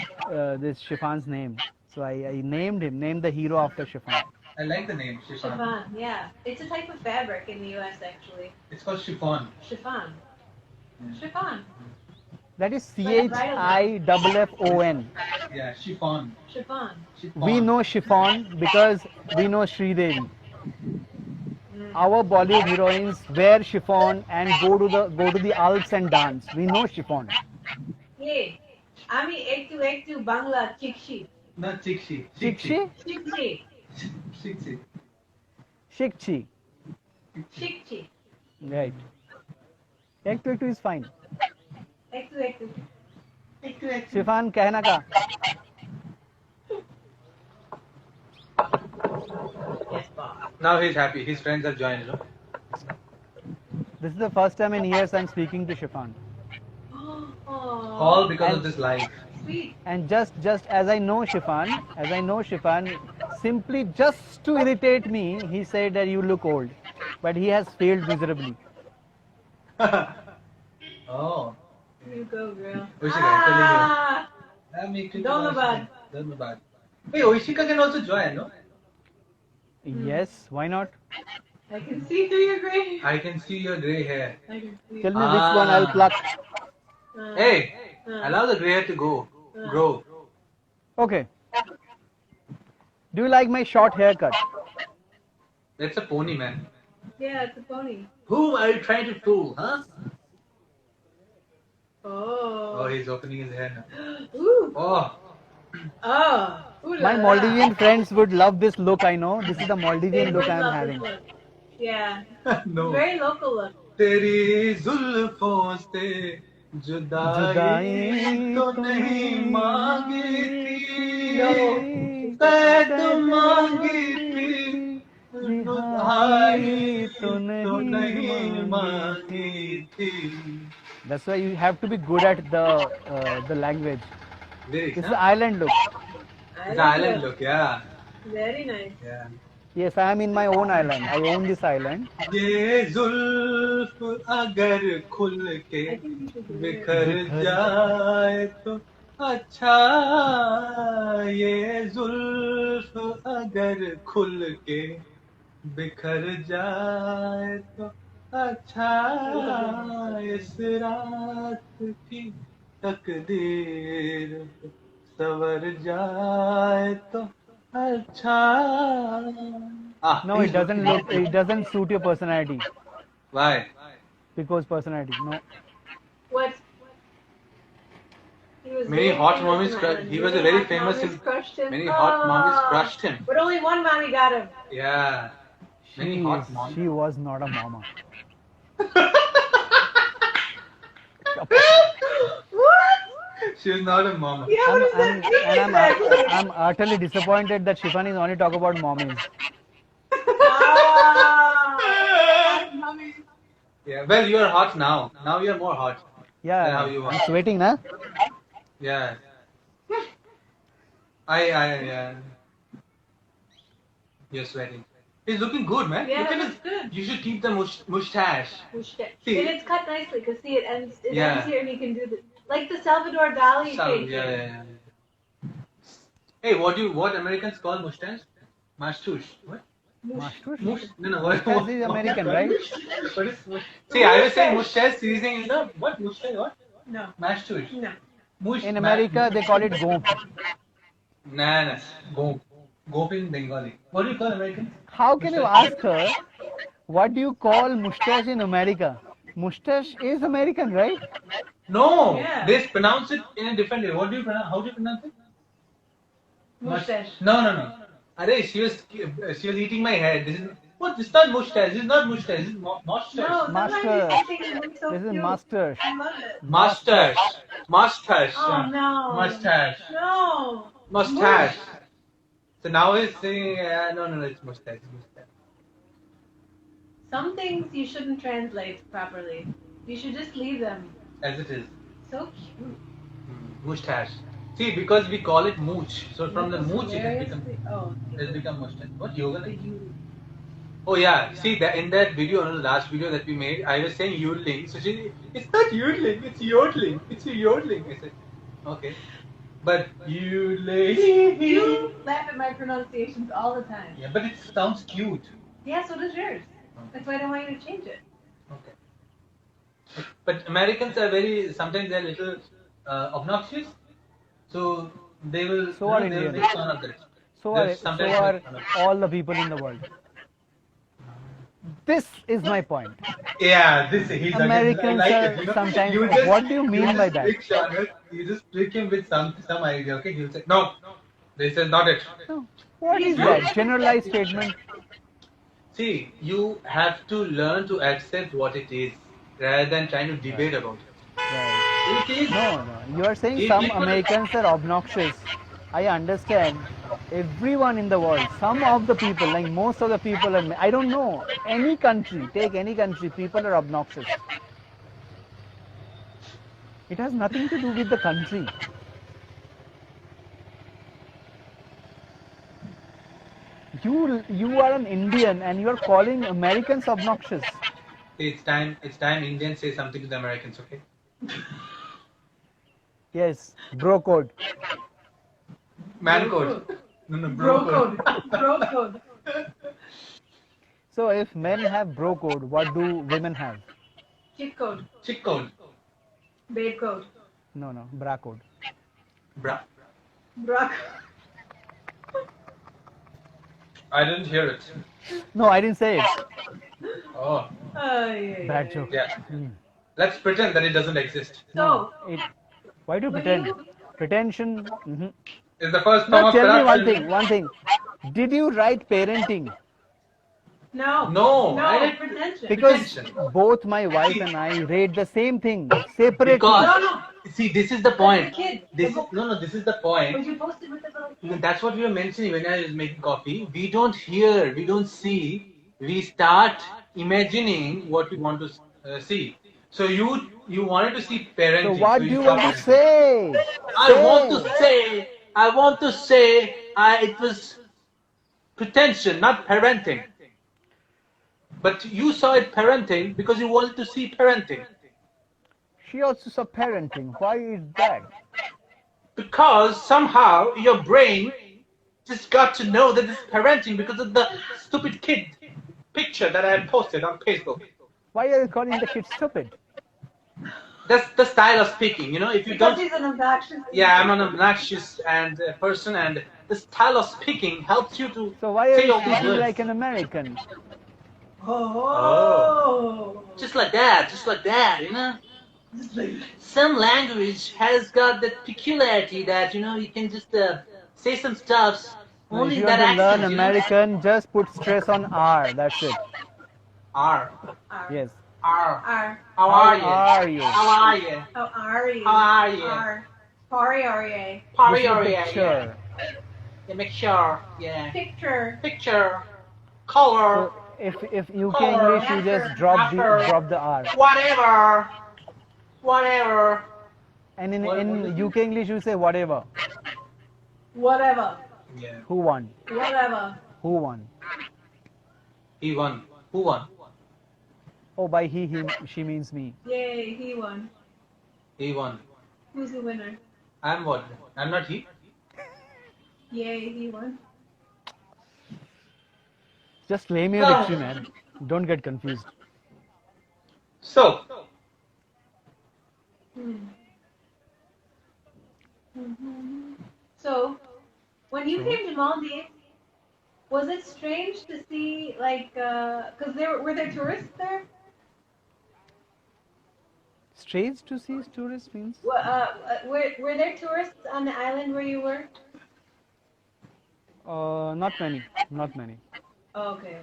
this Chiffon's name, so I named the hero after Chiffon. I like the name chiffon. Chiffon, yeah. It's a type of fabric in the US actually. It's called chiffon. Chiffon. Chiffon. That is Like a bridal Chiffon. Yeah, chiffon. Chiffon. Chiffon. We know Chiffon because we know Sridevi. Our Bollywood heroines wear chiffon and go to the Alps and dance. We know chiffon. Hey, Ami ektu Bangla chikshi. Not chikshi. Shikshi? Chikshi. Chikshi. Shikchi. Chikchi. Right. Ektu is fine. Ektu. Chiffon कहना का. Yes, boss. Now he's happy. His friends have joined, you know. This is the first time in years I'm speaking to Chiffon. All because of this live. Sweet. And just as I know Chiffon, simply just to irritate me, he said that you look old. But he has failed miserably. Oh. You go, girl. Oishika, Dhonabad. Dhonabad. Hey, Oishika can also join, no? Yes, why not? I can see through your gray. I can see your grey hair. I can see. Tell me which one I'll pluck. Hey, allow the grey hair to grow. Okay. Do you like my short haircut? That's a pony, man. Yeah, it's a pony. Whom are you trying to fool, huh? Oh. Oh, he's opening his hair now. Ooh. Oh, Oh. Ooh la My la. Maldivian friends would love this look, I know. This is the They Maldivian look would I'm love having. this look. Yeah. no. Very local look. तेरी जुल्फों से जुदाई तो नहीं मांगी थी कैद मांगी थी रिहाई तो नहीं मांगी थी. That's why you have to be good at the language. Lyrics, It's huh? the island look. It's island look, yeah. Very nice. Yeah. Yes, I am in my own island. I own this island. ये जुल्फ अगर खुल के I think you should do it. बिखर जाए तो अच्छा ये जुल्फ अगर खुल के बिखर जाए तो अच्छा इस रात की तकदीर संवर जाए तो अच्छा. No, it doesn't suit your personality. Why? Because personality, no. What? He was Many very hot famous mommies in cru- Ireland. he was a Many very hot famous mommies in- crushed him. Many hot mommies crushed him. But only one mommy got him. Yeah. Many hot She mommies. was not a mama. What? She was not a mama. Yeah, what does that mean exactly? I'm utterly disappointed that Shifani is only talk about mommies. Ah, mommy. Yeah. Well, you are hot now. Now you are more hot. Yeah, How you I'm want. sweating, na? Yeah. Yeah. You're sweating. He's looking good, man. Yeah, Look at that's his. good. You should keep the mustache. See. And it's cut nicely because see it ends. It Yeah. ends here, and you can do the like the Salvador Dali painting. Yeah. Hey, what Americans call mustache? Mastouche. What? Mastouche? No. Mustache is American, right? What is mustache? See, I was saying mustache seasoning is not what mustache? What? No. Mastouche. No. In America, they call it gomp. Nah. Gop in Bengali. What do you call Americans? How can you ask her, what do you call mustache in America? Mustache is American, right? No, Yeah. they pronounce it in a different way. What do you pronounce? How do you pronounce it? Mustache. No. Arey, she was eating my head. This is what? This is not mustache. This is not mustache. This is mustache. No, sometimes Master. you say things look so This is cute. mustache. I love it. Mustache. Oh no. Mustache. No. Mustache. So now he's saying, no, it's mustache. It's mustache. Some things you shouldn't translate properly. You should just leave them. As it is. So cute. Mustache. See, because we call it mooch. So from the mooch it has Hilariously- become Oh. mustache. What yoga The like? you. Oh yeah, see that in that video, the last video that we made, I was saying yodeling. So it's not yodeling, it's yodeling. It's yodeling. I said, okay, but yodeling. You laugh at my pronunciations all the time. Yeah, but it sounds cute. Yeah, so does yours. That's why I don't want you to change it. Okay. But Americans are sometimes they're a little obnoxious, so they will. So are they will Indians. make fun of that. So They'll are sometimes so are make fun of it. all the people in the world. This is my point. Yeah, he's Americans I like are it, you know? sometimes. You just, What do you mean by just that? trick Shaunus, you just trick him with some idea, okay? He'll say, no, this is not it. No. What is that? Generalized statement. See, you have to learn to accept what it is rather than trying to debate about it. Right. It is. No. You are saying If some people- Americans are obnoxious. I understand. Everyone in the world, some of the people, like most of the people, I don't know, any country, take any country, people are obnoxious. It has nothing to do with the country. You are an Indian and you are calling Americans obnoxious. It's time Indians say something to the Americans, okay? Yes, bro code. Man code. No, Bro code. Bro code. So if men have bro code, what do women have? Chick code. Chick code. Babe code. No, bra code. Bruh. Bra I didn't hear it. No, I didn't say it. Oh, yeah. Bad joke. yeah. Hmm. Let's pretend that it doesn't exist. So, Why do you But pretend? you- Pretension. Mhm. It's the first form Now of tell me corruption. one thing. Did you write parenting? no. No, No, I it's didn't- pretension. Because Pretension. both my wife and I rate the same thing separately. Because No. see, this is the point. The kid. This is the point. Would you post it with the little That's what we were mentioning when I was making coffee. We don't hear, we don't see. We start imagining what we want to see. So you wanted to see parenting. So what so do you saw want to parenting. say? I want to say, it was pretension, not parenting. But you saw it parenting because you wanted to see parenting. She also saw parenting. Why is that? Because somehow your brain just got to know that it's parenting because of the stupid kid picture that I posted on Facebook. Why are you calling the kid stupid? That's the style of speaking, you know. If you Because don't, he's an obnoxious. yeah, I'm an obnoxious person, and the style of speaking helps you to So why are say you all these speaking words. like an American? Oh. Just like that, you know. Some language has got that peculiarity that you can just say some stuffs Now, only if in you that want to learn accent. American, just put stress on R. That's it. R. Yes. R. R. How are you? Are you? How are you? How are you? How are you? R. Pari R-E-A. Party This is a area. picture. Yeah, make sure. Yeah. Picture. Picture. Color. So if UK Color. English, you just drop the R. Whatever. Whatever. And What in is UK English, you say whatever. Whatever. Yeah. Who won? Whatever. Who won? He won. Who won? Oh, by he, she means me. Yay, he won. He won. Who's the winner? I'm what? I'm not he. Yay, he won. Just lay me a victory, man. Don't get confused. So, So, when you came to Maldives, was it strange to see, like, because were there tourists there? Strange to see tourists means? Were there tourists on the island where you were? Not many. Not many. Oh, okay.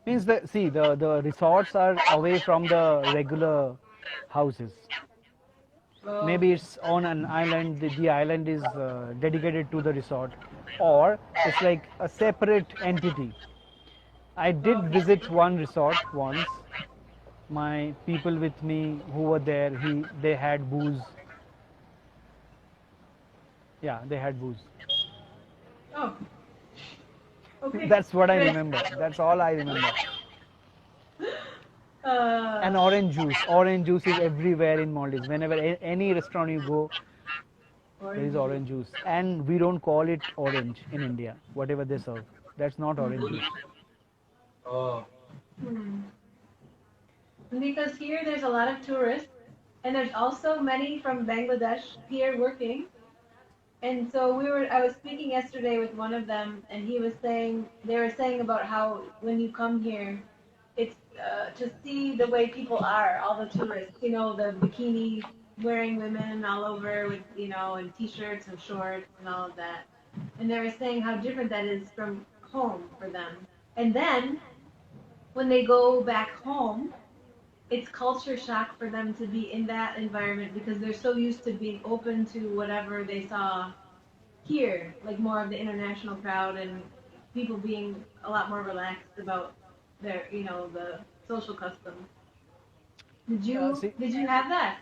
Means the resorts are away from the regular houses. Oh. Maybe it's on an island. The island is dedicated to the resort, or it's like a separate entity. I did visit one resort once. My people with me who were there, they had booze. Yeah, they had booze. Oh. Okay. That's what I Great. remember. That's all I remember. And Uh, orange juice. Orange juice is everywhere in Maldives. Whenever any restaurant you go, there is orange juice. And we don't call it orange in India, whatever they serve. That's not orange juice. Oh. Hmm. Because here there's a lot of tourists, and there's also many from Bangladesh here working. And so I was speaking yesterday with one of them, and they were saying about how when you come here, it's to see the way people are, all the tourists, the bikini wearing women all over with, and t-shirts and shorts and all of that. And they were saying how different that is from home for them. And then when they go back home, it's culture shock for them to be in that environment because they're so used to being open to whatever they saw here, like more of the international crowd and people being a lot more relaxed about their, the social customs. See, Did you have that?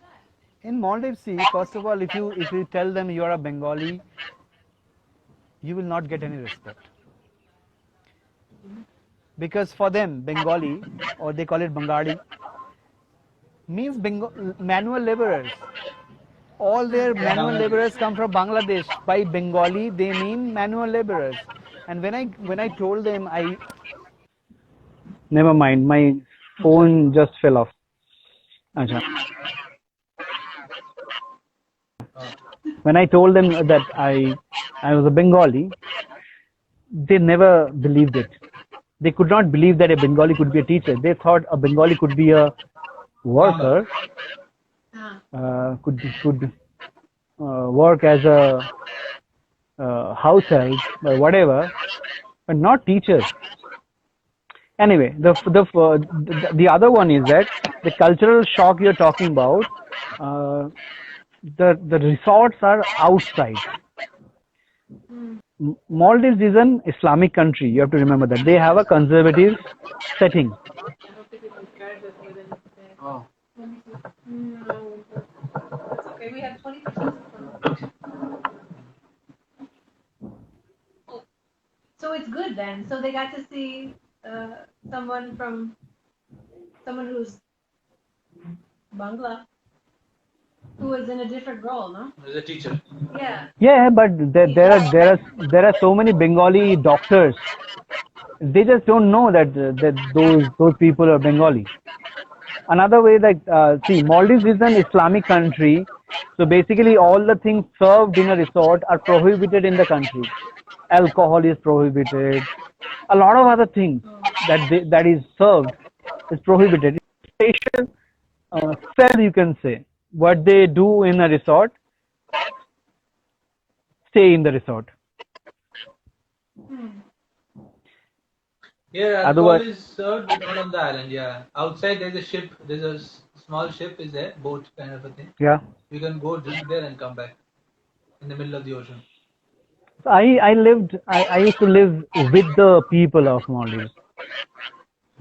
in Maldives, see, first of all, if you tell them you are a Bengali, you will not get any respect. Because for them, Bengali, or they call it Bengali, means manual laborers. All their manual laborers come from Bangladesh. By Bengali, they mean manual laborers. And when I told them, never mind, my phone just fell off. Acha. When I told them that I was a Bengali, they never believed it. They could not believe that a Bengali could be a teacher. They thought a Bengali could be a worker, could work as a house help or whatever, but not teachers. Anyway, the other one is that the cultural shock you're talking about. The resorts are outside. Maldives is an Islamic country. You have to remember that they have a conservative setting. Oh. No. It's okay. We have 20%. So it's good then. So they got to see someone who's Bangla, who was in a different role, no? As a teacher. Yeah. Yeah, but there are so many Bengali doctors. They just don't know that those people are Bengali. Another way that see, Maldives is an Islamic country, so basically all the things served in a resort are prohibited in the country. Alcohol is prohibited. A lot of other things that is served is prohibited. Special sell, you can say. What they do in a resort, stay in the resort. Yeah, alcohol Otherwise, is served, but not on the island. Yeah, outside there's a ship. There's a small ship is there, boat kind of a thing. yeah. You can go drink there and come back in the middle of the ocean. I used to live with the people of Maldives.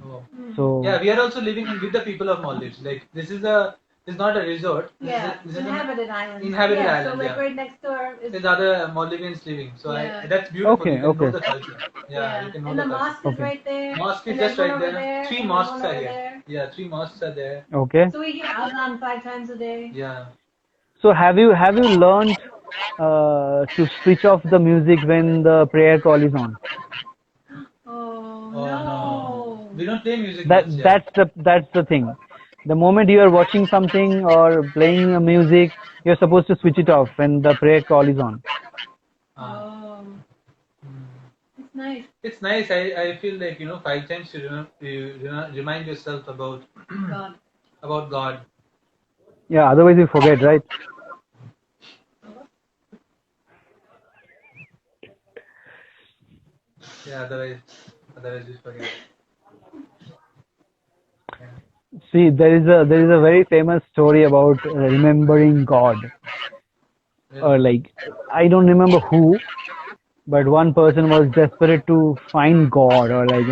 Oh. So Yeah, we are also living with the people of Maldives. Like this is not a resort. This is an Inhabited island. inhabited So island. like Yeah. right next door is. There's other Maldivians living. So Yeah. that's beautiful. Okay, You can know okay. the culture. Yeah, you can know And the the culture. mosque is Okay. right there. Mosque is and just there's right one over there. Three and mosques one are over here. there. Yeah, 3 mosques are there. okay. So we hear Azan 5 times a day. Yeah. So have you learned to switch off the music when the prayer call is on? Oh, Oh no. We don't play music That much. Yeah. that's the thing. The moment you are watching something or playing a music, you're supposed to switch it off when the prayer call is on. Oh, Hmm. it's nice. It's nice. I feel like 5 times you remind yourself about God. about God. Yeah, otherwise you forget, right? Yeah. Otherwise you forget. See, there is a very famous story about remembering God. Or like, I don't remember who, but one person was desperate to find God, or like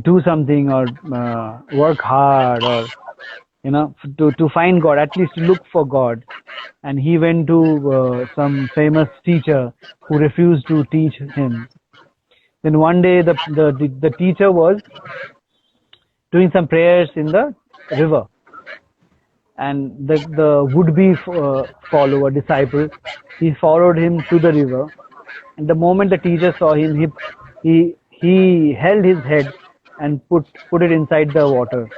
do something, or work hard, or to find God, at least to look for God. And he went to some famous teacher who refused to teach him. Then one day the teacher was doing some prayers in the river, and the would-be follower, disciple, he followed him to the river. And the moment the teacher saw him, he held his head and put it inside the water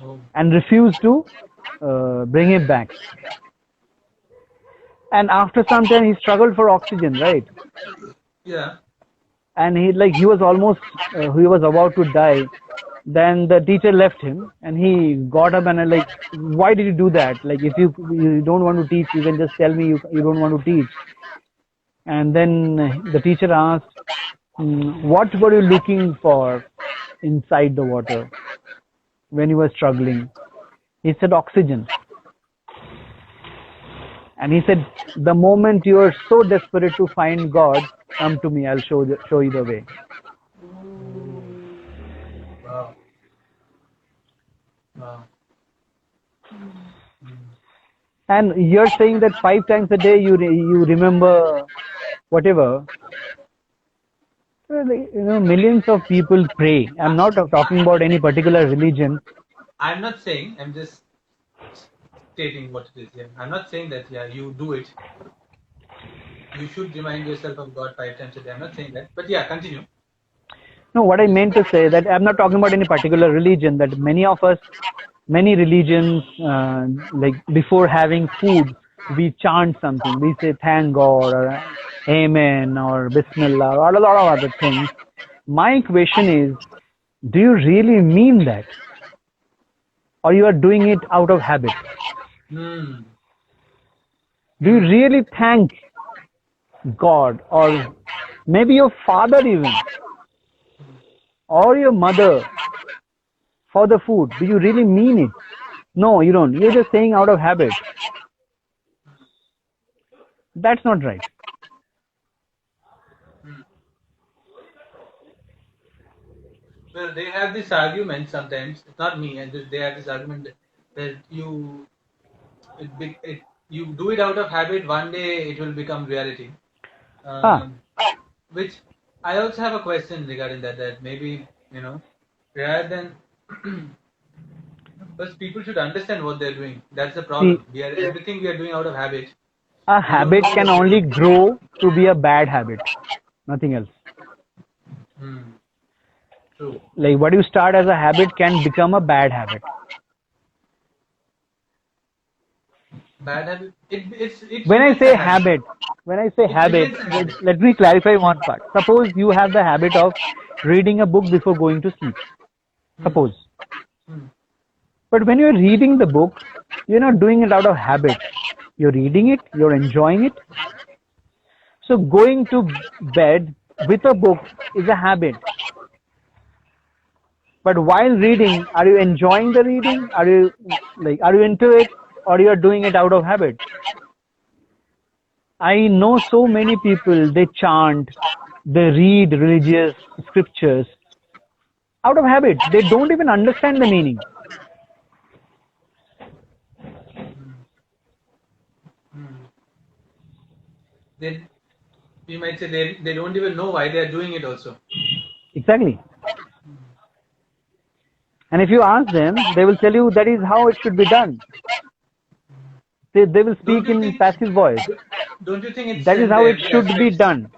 Oh. and refused to bring it back. And after some time, he struggled for oxygen, right? Yeah. And he was almost he was about to die. Then the teacher left him, and he got up and like, why did you do that? Like, if you don't want to teach, you can just tell me you don't want to teach. And then the teacher asked, what were you looking for inside the water when you were struggling? He said, oxygen. And he said, the moment you are so desperate to find God, come to me, I'll show you the way. Wow. Wow. And you're saying that 5 times a day you remember whatever. Well, millions of people pray. I'm not talking about any particular religion. I'm not saying, I'm just stating what it is. Yeah. I'm not saying that, yeah, you do it. You should remind yourself of God 5 times a day. I'm not saying that. But yeah, continue. No, what I meant to say that I'm not talking about any particular religion, that many of us, many religions, like before having food, we chant something. We say thank God or Amen or Bismillah or a lot of other things. My question is, do you really mean that? Or you are doing it out of habit? Hmm. Do you really thank God or maybe your father even or your mother for the food? Do you really mean it? No, you don't. You're just saying out of habit. That's not right. Well, they have this argument sometimes. It's not me. And they have this argument that you do it out of habit. One day it will become reality. Which I also have a question regarding that. That maybe rather than because people should understand what they're doing. That's the problem. Everything we are doing out of habit. A habit can only grow to be a bad habit. Nothing else. True. Like what you start as a habit can become a bad habit. Bad habit. When I say habit, let me clarify one part. Suppose you have the habit of reading a book before going to sleep. Suppose. But when you're reading the book, you're not doing it out of habit. You're reading it, you're enjoying it. So going to bed with a book is a habit. But while reading, are you enjoying the reading? Are you into it, or you are doing it out of habit? I know so many people, they chant, they read religious scriptures out of habit. They don't even understand the meaning. You might say they don't even know why they are doing it also. Exactly. And if you ask them, they will tell you that is how it should be done. They will speak in passive voice. Don't you think that is how it should be done?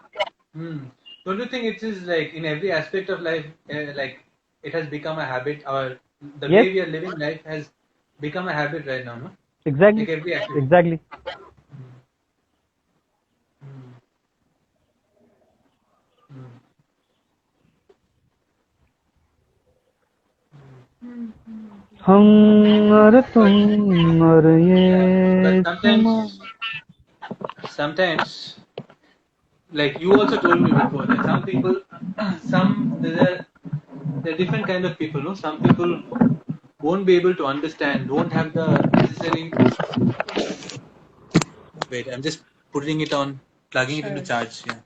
Don't you think it is like in every aspect of life, like it has become a habit, or the way we are living life has become a habit right now, no? Exactly. Like every aspect. Exactly. Sometimes, like you also told me before, that some people, there are different kind of people, no? Some people won't be able to understand, won't have the necessary. Wait, I'm just putting it on, plugging it into charge. Yeah.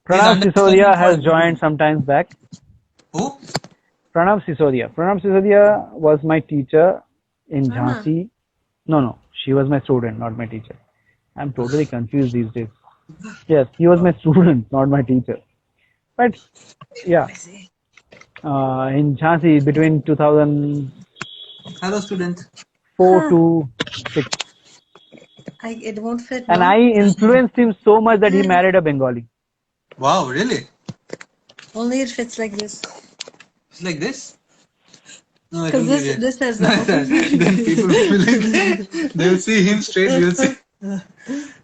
Pranav Sisodia has joined sometimes back. Who? Pranav Sisodia. Pranav Sisodia was my teacher in Pranav. Jhansi. No, she was my student, not my teacher. I'm totally confused these days. Yes, he was my student, not my teacher. But yeah, I see. in Jhansi between 2004 Hello, student. to 6. It won't fit. And No? I influenced him so much that he married a Bengali. Wow, really? Only it fits like this. It's like this? No, I Because don't get it. this has the Then people will like, they'll see him straight, we'll see.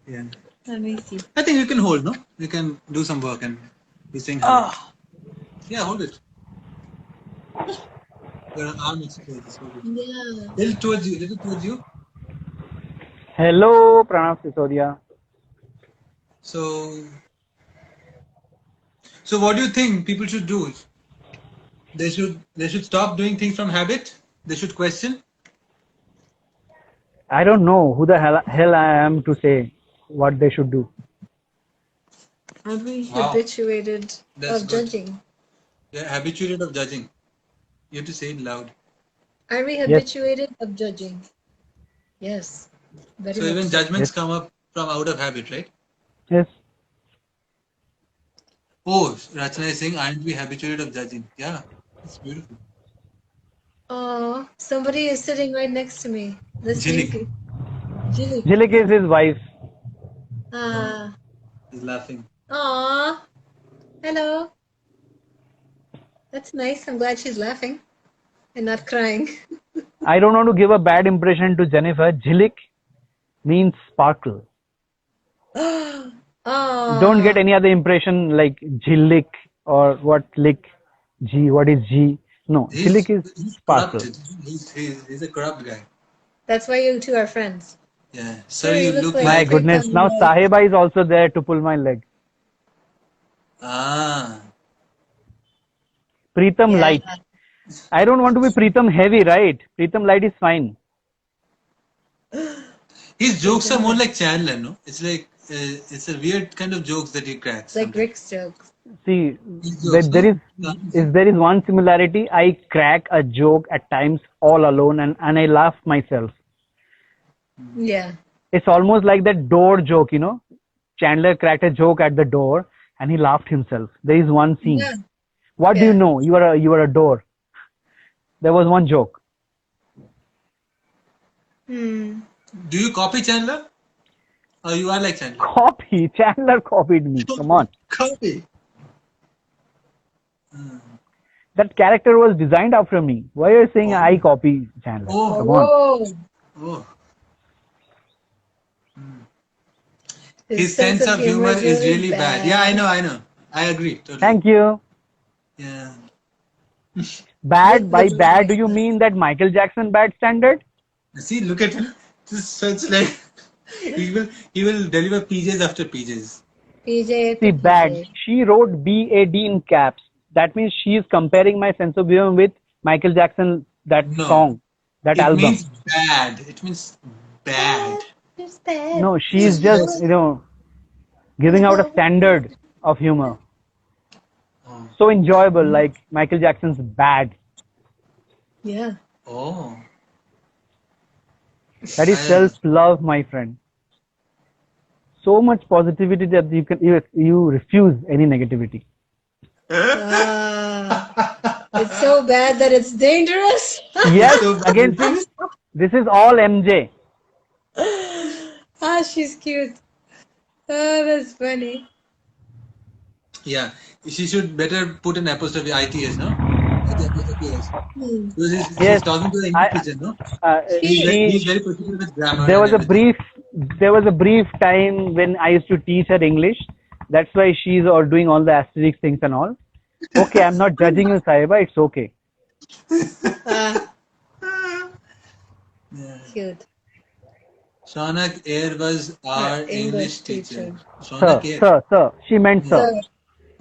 Yeah. Let me see. I think you can hold, no? You can do some work and be saying hello. Oh, Yeah, hold it. Your arm is closed. Hold it. yeah. Little towards you, little towards you. Hello, Pranav Sisodia. So what do you think people should do? They should stop doing things from habit. They should question. I don't know who the hell I am to say what they should do. Aren't we Wow. habituated That's of good. judging? They're habituated of judging. You have to say it loud. Aren't we Yes. habituated of judging? Yes. Very So much. even judgments Yes. come up from out of habit, right? Yes. Oh, Rachana is saying, aren't we habituated of judging? Yeah, it's beautiful. Oh, somebody is sitting right next to me. Listening to Jilly. Jilik is his wife. Ah. He's laughing. Aw. Hello. That's nice. I'm glad she's laughing and not crying. I don't want to give a bad impression to Jennifer. Jilik means sparkle. Oh. Don't get any other impression like Jilik or what lick, G, what is G. No, Jilik is He's sparkle. corrupted. He's a corrupt guy. That's why you two are friends. Yeah. Sir, Sir, you you look look like- My like... goodness, now Sahiba is also there to pull my leg. Ah. Preetham Yeah. Light. I don't want to be Preetham heavy, right? Preetham Light is fine. His jokes are more like Chandler, no? It's like, it's a weird kind of jokes that he cracks. It's like Rick's jokes. See, His there, jokes, there no? is there is one similarity. I crack a joke at times all alone and I laugh myself. Yeah. It's almost like that door joke, you know. Chandler cracked a joke at the door and he laughed himself. There is one scene. Yeah. What do Yeah. you know? You are a door. There was one joke. Hmm. Do you copy Chandler? Or you are like Chandler? Copy. Chandler copied me. Come on. Copy. That character was designed after me. Why are you saying I copy Chandler? Oh. Come on. Whoa. Oh. His sense of humor is really bad. Yeah, I know. I agree. Totally. Thank you. Yeah. Bad, by bad, do you mean that Michael Jackson bad standard? See, look at him. Just such like he will deliver PJs after PJs. PJ. See, to bad. PJ. She wrote BAD in caps. That means she is comparing my sense of humor with Michael Jackson, that No. song, that It album. means bad. It means bad. It's bad. No, she is just, giving out a standard of humor. Oh. So enjoyable, like Michael Jackson's bad. Yeah. Oh. That is self-love, my friend. So much positivity that you refuse any negativity. It's so bad that it's dangerous. Yes, So bad. again, see, this is all MJ. She's cute. Oh, that's funny. Yeah. She should better put an apostrophe ITS, no? ITS. Because he's Yes. talking to the I- English teacher, no? She- He's very particular with grammar. there was and a brief time when I used to teach her English. That's why she's doing all the asterisk things and all. Okay, I'm not judging you, Sahiba. It's okay. Yeah. Cute. Shaunak Air was our English teacher. Sir, Shaunak Air. sir. She meant sir. Sir.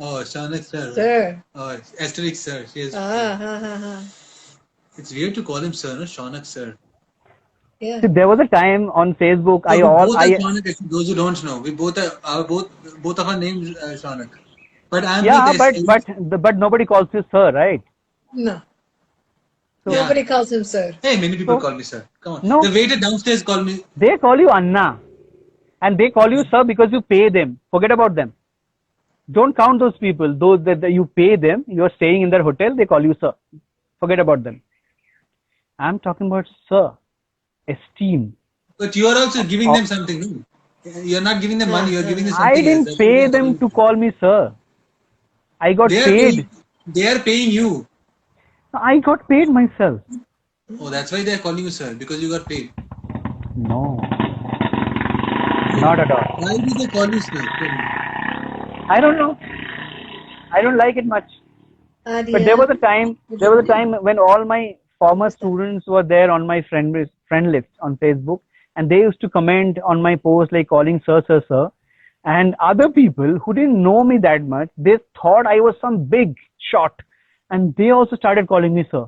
Oh, Shaunak sir. Sir. Oh, asterisk sir. She is, Ha. It's weird to call him sir, no? Shaunak sir. Yeah. See, there was a time on Facebook. So we both are Shaunak, actually, those who don't know. We both are both of our names Shaunak. But I'm Yeah, with S- but nobody calls you sir, right? No. So Yeah. Nobody calls him sir. Hey, many people So- call me sir. Come on. No. The waiter downstairs called me. they call you Anna, and they call you sir because you pay them. Forget about them. Don't count those people. Those that you pay them, you're staying in their hotel, they call you sir. Forget about them. I'm talking about sir, esteem. But you are also giving them something. No? You're not giving them money. You're giving them I something. didn't else. pay them to call me sir. I got They are paid. paying. They are paying you. I got paid myself. Oh, that's why they are calling you sir, because you got paid. No, not at all. Why do they call you sir? Tell me. I don't know. I don't like it much. But there was a time when all my former students were there on my friend list on Facebook, and they used to comment on my post like calling sir. And other people who didn't know me that much, they thought I was some big shot, and they also started calling me sir.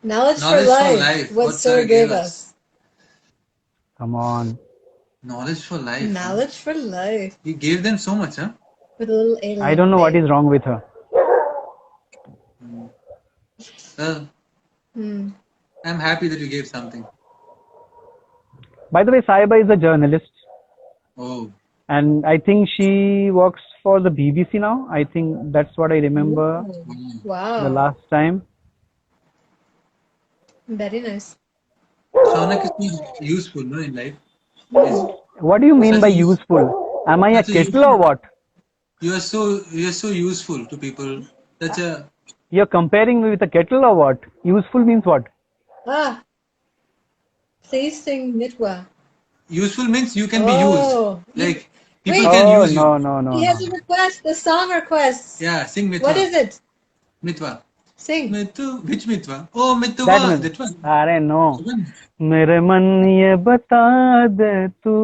Knowledge for Knowledge for life. life. What sir gave us. Come on. Knowledge for life. Knowledge for life. He gave them so much, huh? With a little alien. I don't know what is wrong with her. Well, I'm happy that you gave something. By the way, Saiba is a journalist, Oh, and I think she works for the BBC now. I think that's what I remember Wow. the last time. Very nice. Shaunak is not useful, no, in life. Yes. What do you mean by Such a- useful? Am I a such a kettle or what? You are so useful to people. Such a You're comparing me with a kettle or what? Useful means what? Ah. Please sing Mitwa. useful means you can be Oh, used. Like people Wait. can Oh, use you. no. He has a request, a song request. Yeah, sing Mitwa. What is it? Mitwa. Sing. Mitu, which Mitwa? Oh, Mitwa. That That one. अरे no. That one. मेरे मन ये बता दे तू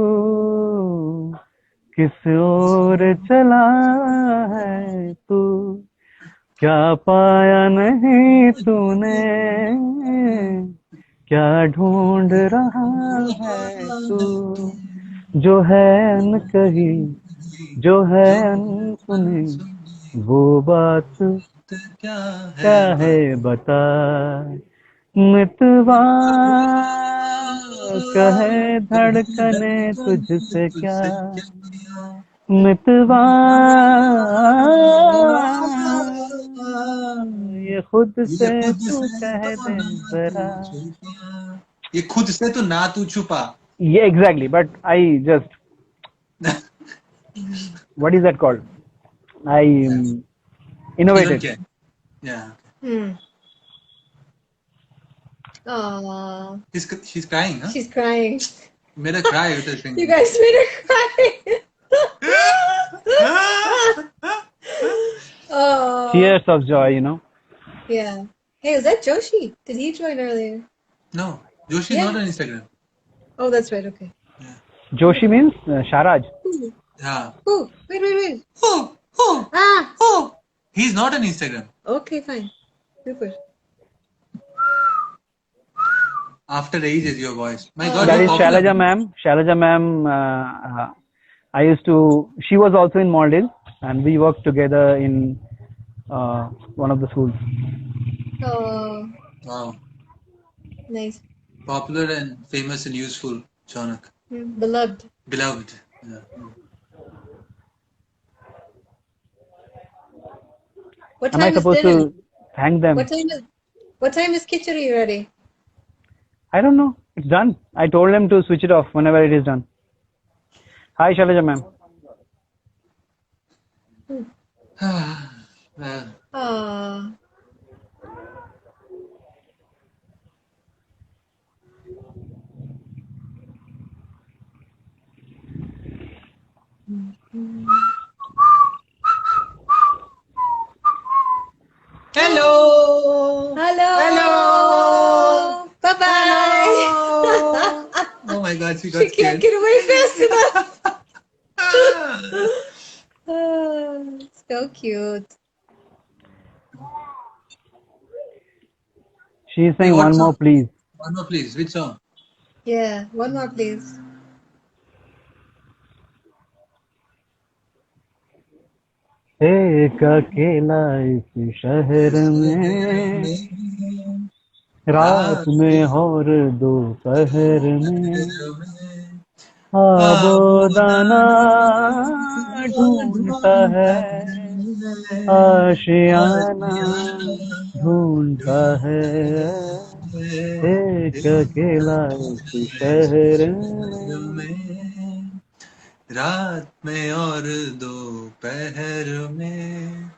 किस ओर चला है तू क्या पाया नहीं तूने क्या ढूंढ रहा है तू जो है अनकही जो है अनसुनी वो बात क्या है बता मितवा कहे धड़कने तुझसे क्या मितवा ये खुद से तू कह दे जरा ये खुद से तो ना तू छुपा. Yeah, exactly. But I just what is that called? I You don't innovated. care. Yeah. Aww. She's crying, huh? She's crying. Made her cry with her You singing. guys made her cry. Oh. Tears of joy, you know. Yeah. Hey, is that Joshi? Did he join earlier? No, Joshi's Yeah. not on Instagram. Oh, that's right. Okay. Joshi means Sharaj. Yeah. Oh, wait. Oh, Ah. he's not on Instagram. Okay, fine. Super. After ages, your voice. My God, That you're is popular. Shailaja ma'am. Shailaja ma'am. She was also in Maldives, and we worked together in one of the schools. Oh, Wow. nice. Popular and famous and useful, Shaunak. Beloved. Beloved. Yeah. What Am I time is supposed dinner? to thank them? What time is khichdi ready? I don't know. It's done. I told them to switch it off whenever it is done. Hi, Shailaja ma'am. Well, Ah. hello. Hello. Bye-bye. Oh my God, she got She can't scared. get away fast enough. So cute. She is saying Hey, one what's more, up? please. One more, please. Which song? Yeah, one more, please. एक अकेला इस शहर में, रात में और दोपहर में, आबोदाना ढूंढता है, आशियाना ढूंढता है, एक अकेला इस शहर में। रात में और दोपहर में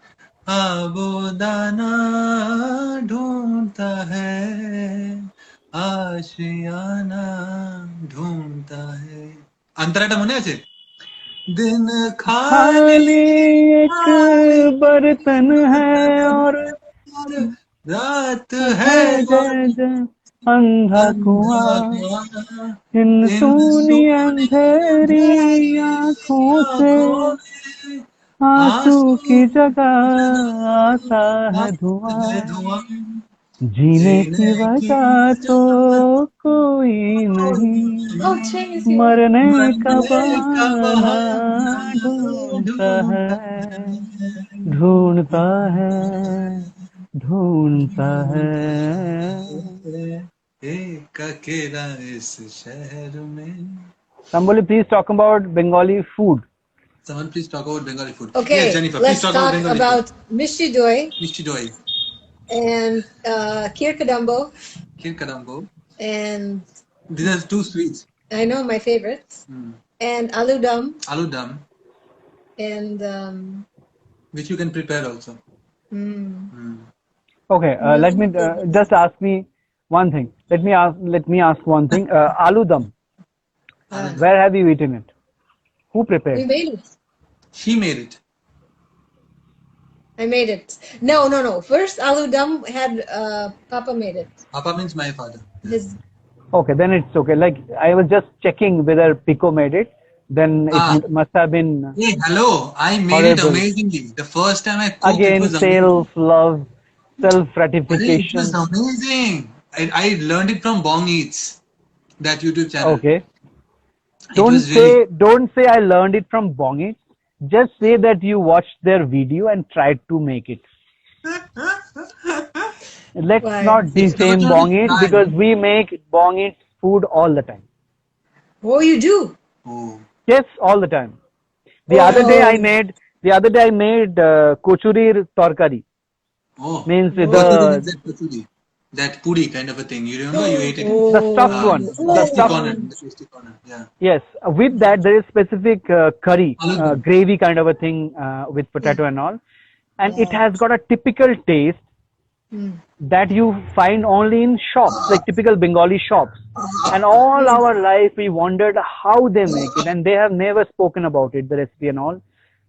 आबोदाना ढूंढता है, आशियाना ढूंढता है. अंतराटा म्हणे असे दिन खाली एक बर्तन है और रात है है जय जय अंधा कुआं, इन सूनी अंधेरी आंखों से आंसू की जगह आता है धुआं, जीने की वजह तो कोई नहीं, Oh, Cheng is here. मरने का बहाना ढूंढता है, ढूंढता है, ढूंढता है. एक अकेला इस शहर में. Somebody please talk about Bengali food. Someone please talk about Bengali food. Okay, Yes, Jennifer, let's please talk talk Bengali about Mishti Doi food. Mishti doi, and Kheer Kadambo, Kheer kadambo. and These are two sweets. I know my favorites, and Aloo Dum, Aloo dum, and which you can prepare also. Okay, let me just ask me one thing. Let me ask one thing. Aloo dum. Where have you eaten it? Who we prepared? made it. She made it. I made it. No. First, Aloo Dum had Papa made it. Papa means my father. His Okay, then it's okay. Like I was just checking whether Pico made it. Then it must have been Hey, hello. I made it Horrible. amazingly. The first time I cooked, it again was amazing. self-love, It self-gratification. was amazing. I learned it from Bong Eats, that YouTube channel. Okay. It Don't was really, say I learned it from Bongit. Just say that you watched their video and tried to make it. Let's Why? not It's defame not only Bongit try. because we make Bongit food all the time. Oh, you do? oh, Yes, all the time. The other day I made kochuri torkari. oh. Means Kachori the means that kachori. That puri kind of a thing. You remember? You ate it. the stuffed one. The The tasty stuffed. corner. The tasty corner. Yeah. Yes, with that there is specific curry, Aloo. gravy kind of a thing with potato and all, and it has got a typical taste that you find only in shops, like typical Bengali shops. And all our life we wondered how they make it, and they have never spoken about it, the recipe and all.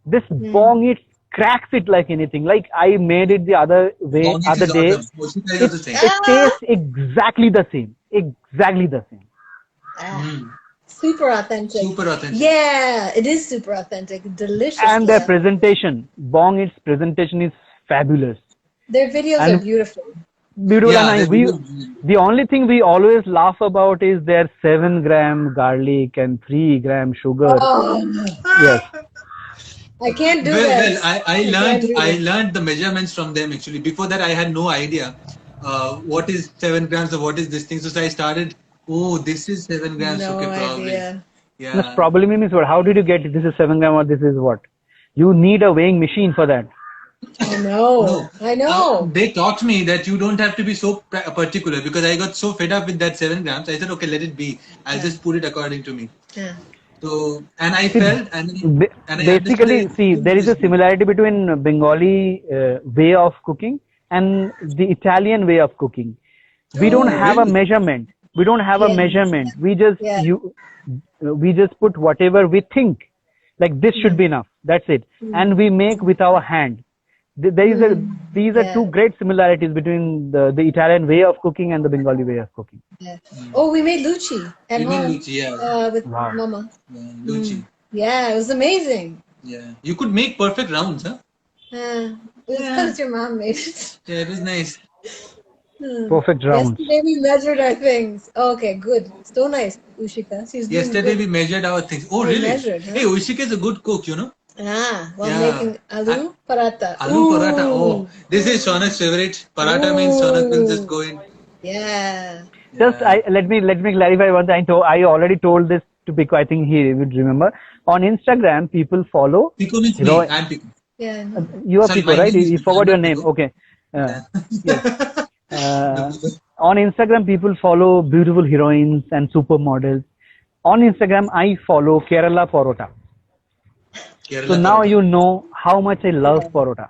This bong it cracks it like anything. Like I made it the other way, Bong Eats other is day. awesome. Oshika is also same. It tastes exactly the same. Exactly the same. Super authentic. Super authentic. Yeah, it is super authentic. Delicious. And their yeah. presentation, Bong its presentation is fabulous. Their videos and- are beautiful. Beautiful. Yeah, And they're the only thing we always laugh about is their 7-gram garlic and 3-gram sugar. Oh, Yes. I can't do Well, that. I can't learned do I that. learned the measurements from them actually. Before that, I had no idea what is 7 grams or what is this thing. So I started. Oh, this is 7 grams. No okay, probably. idea. This Yeah. probably means what? How did you get it? This is 7-gram or this is what? You need a weighing machine for that. I know. I know. They taught me that you don't have to be so particular because I got so fed up with that 7 grams. I said, okay, let it be. I'll just put it according to me. Yeah. So, and I felt, and I Basically, understood see, there is a similarity between Bengali way of cooking and the Italian way of cooking. We don't have a really? measurement. We don't have a Yeah. measurement. We just Yeah. we just put whatever we think. Like this should be enough. That's it. And we make with our hand. These are two great similarities between the Italian way of cooking and the Bengali way of cooking. Yeah. Oh, we made luchi at You mean home luchi, yeah. with Wow. Mama. Yeah, luchi. Yeah, it was amazing. Yeah. You could make perfect rounds, huh? It was because your mom made it. Yeah, it was nice. Perfect rounds. Yesterday we measured our things. Okay, good. So nice, Ushika. She's doing Yesterday good. we measured our things. Oh, We really? measured, huh? Hey, Ushika is a good cook, you know. While Yeah. making aloo paratha. Aloo paratha. Oh, Ooh. this is Shaunik's favorite. Paratha means Shaunik will just go in. Yeah. Just Yeah. let me clarify one thing. I already told this to Pico. I think he would remember. On Instagram, people follow Pico means me. hero. I'm Pico. Yeah, I know. You are Sorry, Pico, my right? name is You Pico. I'm forgot your not name. Pico. Okay. Yeah. Yes. No, Uh, Pico. on Instagram, people follow beautiful heroines and supermodels. On Instagram, I follow Kerala Porota. So Kerala now paratha. you know how much I love Yeah. Porota.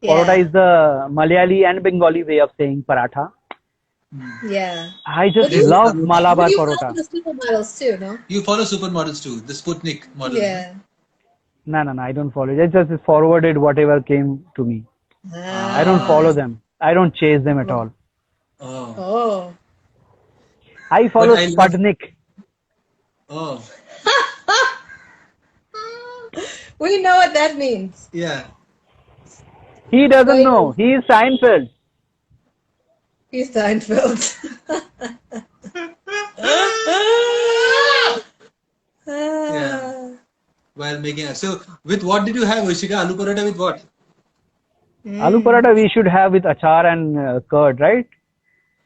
Yeah. Porota is the Malayali and Bengali way of saying paratha. Yeah. I But just you, love but Malabar you Porota. follow the supermodels too, no? You follow supermodels too, the Sputnik model. Yeah. No, I don't follow. I just forwarded whatever came to me. I don't follow them. I don't chase them at all. Oh, Oh. I but follow I love. Sputnik. Oh, We know what that means. yeah. He So doesn't know. He is Seinfeld. he's Seinfeld. Yeah. While making. So, with what did you have, Ishika? Aloo paratha with what? Aloo paratha we should have with achar and curd, right?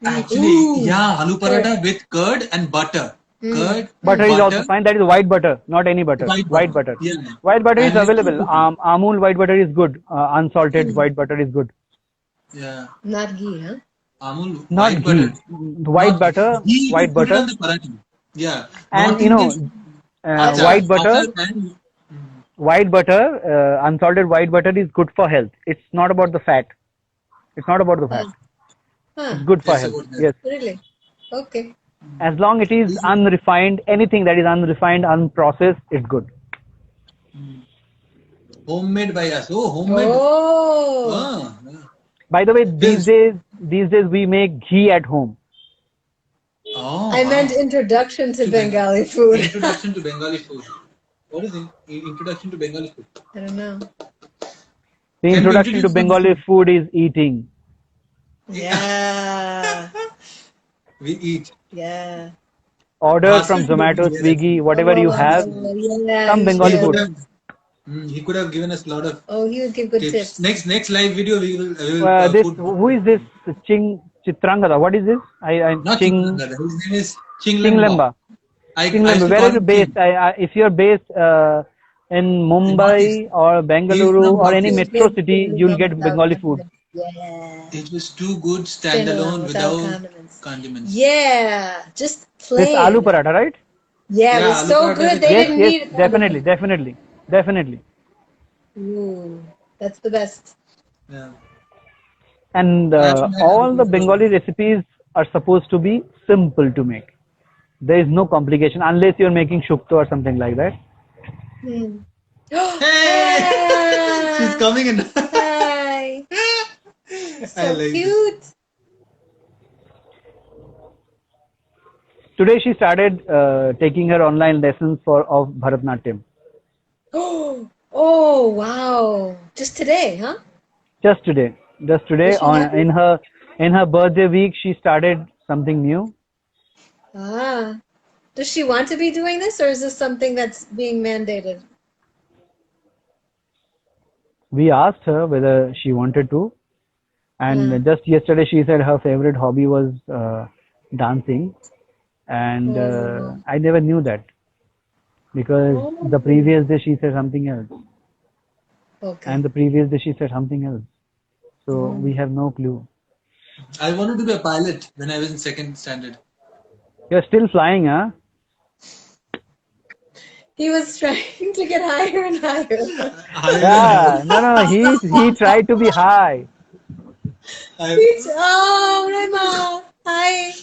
Actually, Ooh. yeah, aloo paratha with curd and butter. Curd, Butter is butter, also fine. That is white butter, not any butter. white butter. White butter. Yeah. White butter is And little available. coconut. Amul white butter is good. Unsalted white butter is good. Yeah. Not ghee, huh? Amul Not white ghee. butter. White Not butter. ghee to White put it butter. on the paratha. Yeah. And North you know, Indians achar, white butter. achar and White butter. Unsalted white butter is good for health. It's not about the fat. It's not about the fat. Huh. It's good for it's health. about that. Yes. Really? Okay. As long it is unrefined, anything that is unrefined, unprocessed, it's good. Homemade by us. Oh, homemade. Oh. Ah, yeah. By the way, Yes. these days we make ghee at home. Oh, I wow. meant introduction to To Bengali food. Introduction to Bengali food. What is introduction to Bengali food? I don't know. The Can we introduction to introduce Bengali food is eating. Yeah. We eat. Yeah. Order Bhaskar from is going to Zomato, be here, Swiggy, actually. whatever you have, yeah, some he Bengali He could food. should. have, he could have given us a lot of Oh, he would give good tips. tips. Next live video we will This put. who is this Chitrangada? What is this? Not Chitrangada. His name is Chinglemba. Chinglemba. I used Chinglemba. to Where call are you him based? Ching. If you're based in Northeast. Mumbai or He is Bengaluru from or any Northeast. metro city, you'll get Bengali food. Yeah. It was too good Standalone standalone without without condiments. condiments. Yeah. Just This aloo plain. paratha, right? Yeah, it Yeah, was aloo so paratha good with they Yes, didn't yes, need definitely, condiments. definitely. Ooh, that's the best. Yeah. And I haven't had aloo all the paratha for a Bengali while. recipes are supposed to be simple to make. There is no complication unless you're making shukto or something like that. Hmm. Hey! She's coming in. Hi. I So like this. cute. Today she started taking her online lessons of Bharatnatyam. Oh, wow. Just today, huh? Just today Is she happy? in her birthday week she started something new. Ah. Does she want to be doing this, or is this something that's being mandated? We asked her whether she wanted to, and just yesterday she said her favorite hobby was dancing, and Oh. I never knew that because the previous day she said something else, Okay. and the previous day she said something else. So we have no clue. I wanted to be a pilot when I was in second standard. You're still flying, huh? He was trying to get higher and higher. Yeah, no, he tried to be high. Oh, Rema. Hi.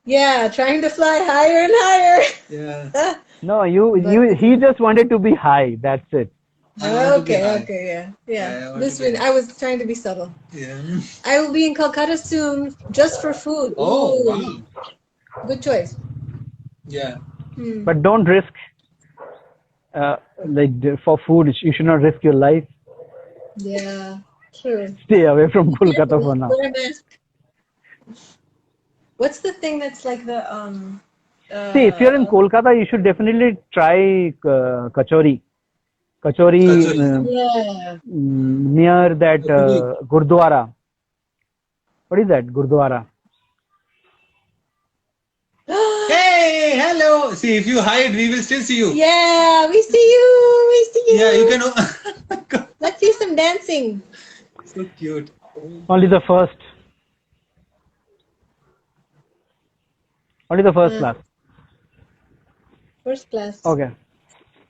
Yeah, trying to fly higher and higher. Yeah. No, he just wanted to be high. That's it. I wanted to be high. Okay, yeah. I wanted This to be one, high. I was trying to be subtle. Yeah. I will be in Calcutta soon, just for food. Oh, Ooh, wow. good choice. Yeah. But don't risk for food. You should not risk your life. Yeah, true. Stay away from Kolkata for now. Wear a mask. What's the thing that's like the See, if you're in Kolkata, you should definitely try kachori. Kachori Kachori. Yeah. near that Gurdwara. What is that Gurdwara? Hey, hello. See, if you hide, we will still see you. Yeah, we see you. We see you. Yeah, you can. Let's see some dancing. So cute. Only the first. Only the first class. First class. Okay.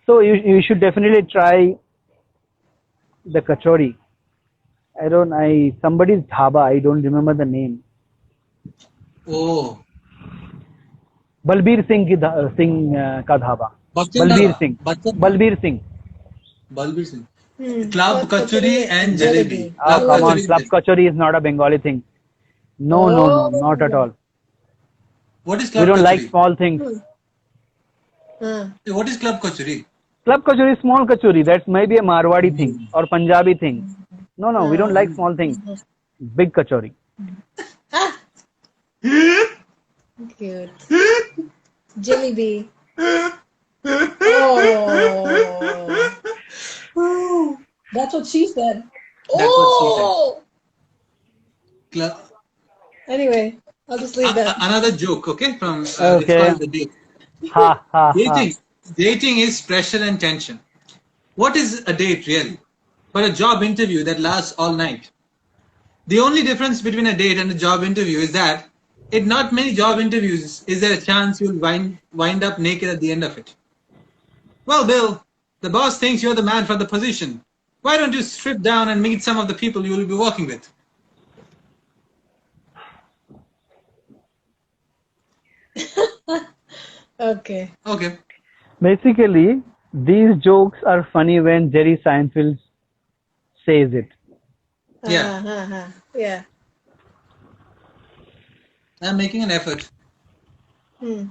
So you should definitely try the kachori. Somebody's dhaba. I don't remember the name. Oh. Balbir Singh ka dhaba. Bachchan Balbir Dhaba. Singh. Bachchan- Balbir Singh. Balbir Singh. Hmm. Club Kachori and Jalebi. Ah, Club come on. Kachori is Club best. kachori is not a Bengali thing. No, not at all. What is We Club don't like Kachori? small things. Hey, what is Club Kachori? Club kachori is small kachori. That might be a Marwadi thing or Punjabi thing. No, we don't like small things. Big kachori. Ah, cute. Jalebi. Oh. That's what she said. That's what she said. Oh. Anyway, I'll just leave that. Another joke, okay? From it's Okay. called the date. Ha ha ha. Dating is pressure and tension. What is a date really? For a job interview that lasts all night. The only difference between a date and a job interview is that in not many job interviews is there a chance you'll wind up naked at the end of it. Well, Bill, the boss thinks you're the man for the position. Why don't you strip down and meet some of the people you will be working with? Okay. Okay. Basically, these jokes are funny when Jerry Seinfeld says it. Yeah. Yeah. I'm making an effort. Hmm.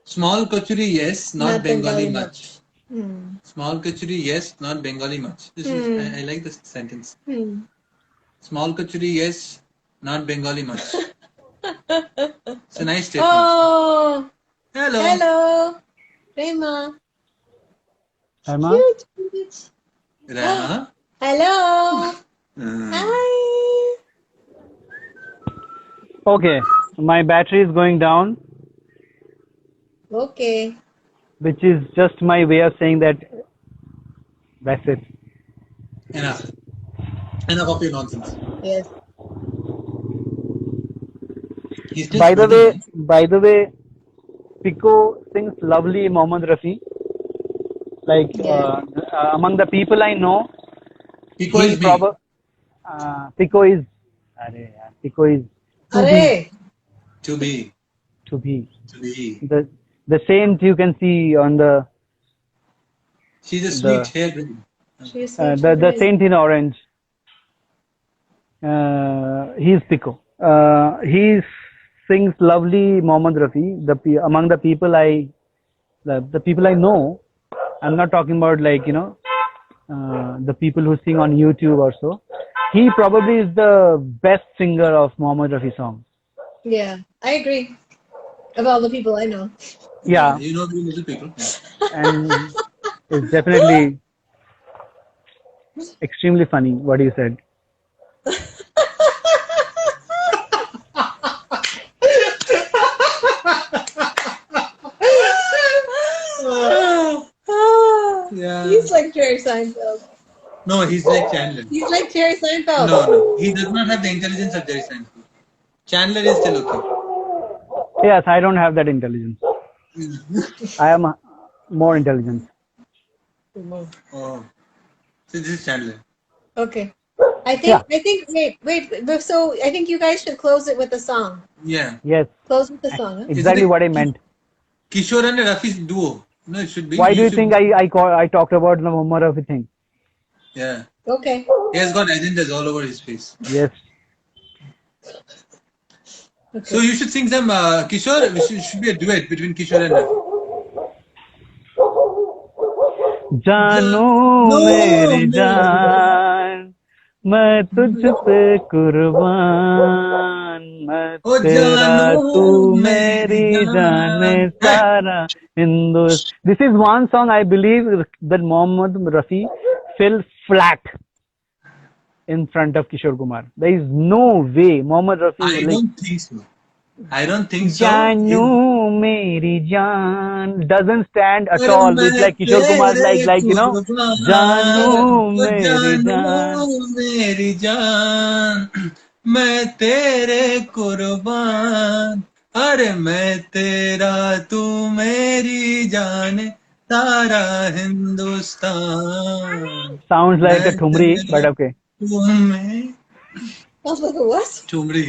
Small kachuri, yes, not Bengali much. Hmm. Small kachuri, yes, not Bengali much. This is I like this sentence. Hmm. Small kachuri, yes, not Bengali much. It's a nice statement. Oh, Hello. hello, Rema. Emma? Cute. Rama. Hello. Mm. Hi. Okay, my battery is going down, Okay. which is just my way of saying that that's it. Enough. Enough of your nonsense. Yes. He's still By the soothing, way, Pico sings lovely Mohammed Rafi. Like Yeah. among the people I know, Pico is me. Pico is Arey. To be. to be To be. the saint you can see on the She's a sweet hair. She's the saint in orange. He's Pico. He sings lovely Mohammed Rafi. Among the people the people I know, I'm not talking about like the people who sing on YouTube or so. He probably is the best singer of Mohammed Rafi songs. Yeah, I agree. Of all the people I know. Yeah, You know the little people. and it's definitely extremely funny what you said. Yeah. He's like Jerry Seinfeld. No, he's like Chandler. He's like Jerry Seinfeld. No. He does not have the intelligence of Jerry Seinfeld. Chandler is still okay. Yes, I don't have that intelligence. I am more intelligent. Oh. So this is Chandler. Okay. I think wait, so I think you guys should close it with a song. Yeah. Yes, Close with the song, huh? exactly what I meant. Kishore and Rafi's duo. No, it should be. Why do you should- think I talked about the Mohammed Rafi thing? Yeah. Okay. He has got agendas all over his face. Yes. So you should sing some Kishore. Should be a duet between Kishore and Rafi. जानू मेरी जान मैं तुझ पे कुर्बान मैं ओ तेरा जानो तू मेरी मेरी जान जान। सारा Hindustan. This is one song I believe that Mohammed Rafi fell flat in front of Kishore Kumar. There is no way Mohammed Rafi I like don't think so. I don't think so. Janu Meri Jaan doesn't stand at अरे all. It's मैं like Kishore Kumar तेरे कुर्बान, Janu ओ Meri Jaan. जानो मेरी जान, मैं तेरे कुर्बान, अरे मैं तेरा तू मेरी जान, सारा हिंदुस्तान, Sounds like a मैं thumri, तेरा but okay. तू मैं Sounds like a what? Thumri.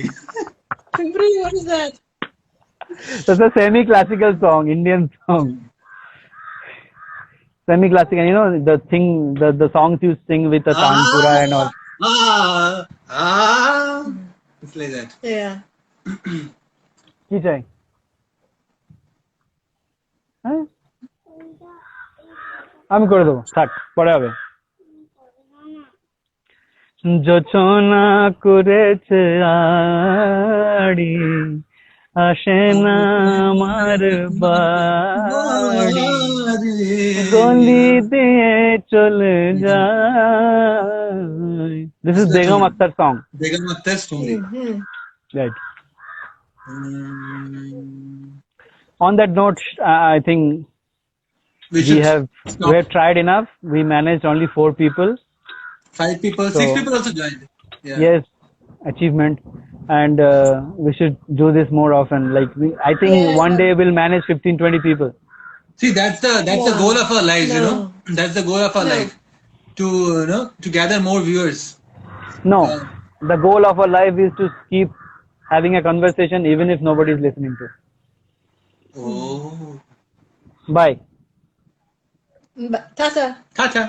Timbri, what is that? That's a semi-classical song, Indian song. Semi-classical, you know, the thing, the songs you sing with a tanpura and all. It's like that. Yeah. কি চাই? হ্যাঁ? আমি করে দেবো, থাক, পরে হবে। যোচনা করেছে আড়ি, আসে না আমার বাড়ি, গলি দিয়ে চলে যায়। This is Begum Akhtar song. Begum Akhtar Stumri. Mm-hmm. Right. On that note, I think We we should have stop. tried enough. We managed only 4 people. 5 people, So- 6 people also joined. Yeah. Yes, achievement, and we should do this more often. Like I think Yeah. one day we'll manage 15-20 people. See, that's the No. goal of our lives, you No. know. That's the goal of our No. life, to to gather more viewers. No, Yeah. the goal of our life is to keep having a conversation even if nobody is listening to. Oh, Bye. Tata. Tata.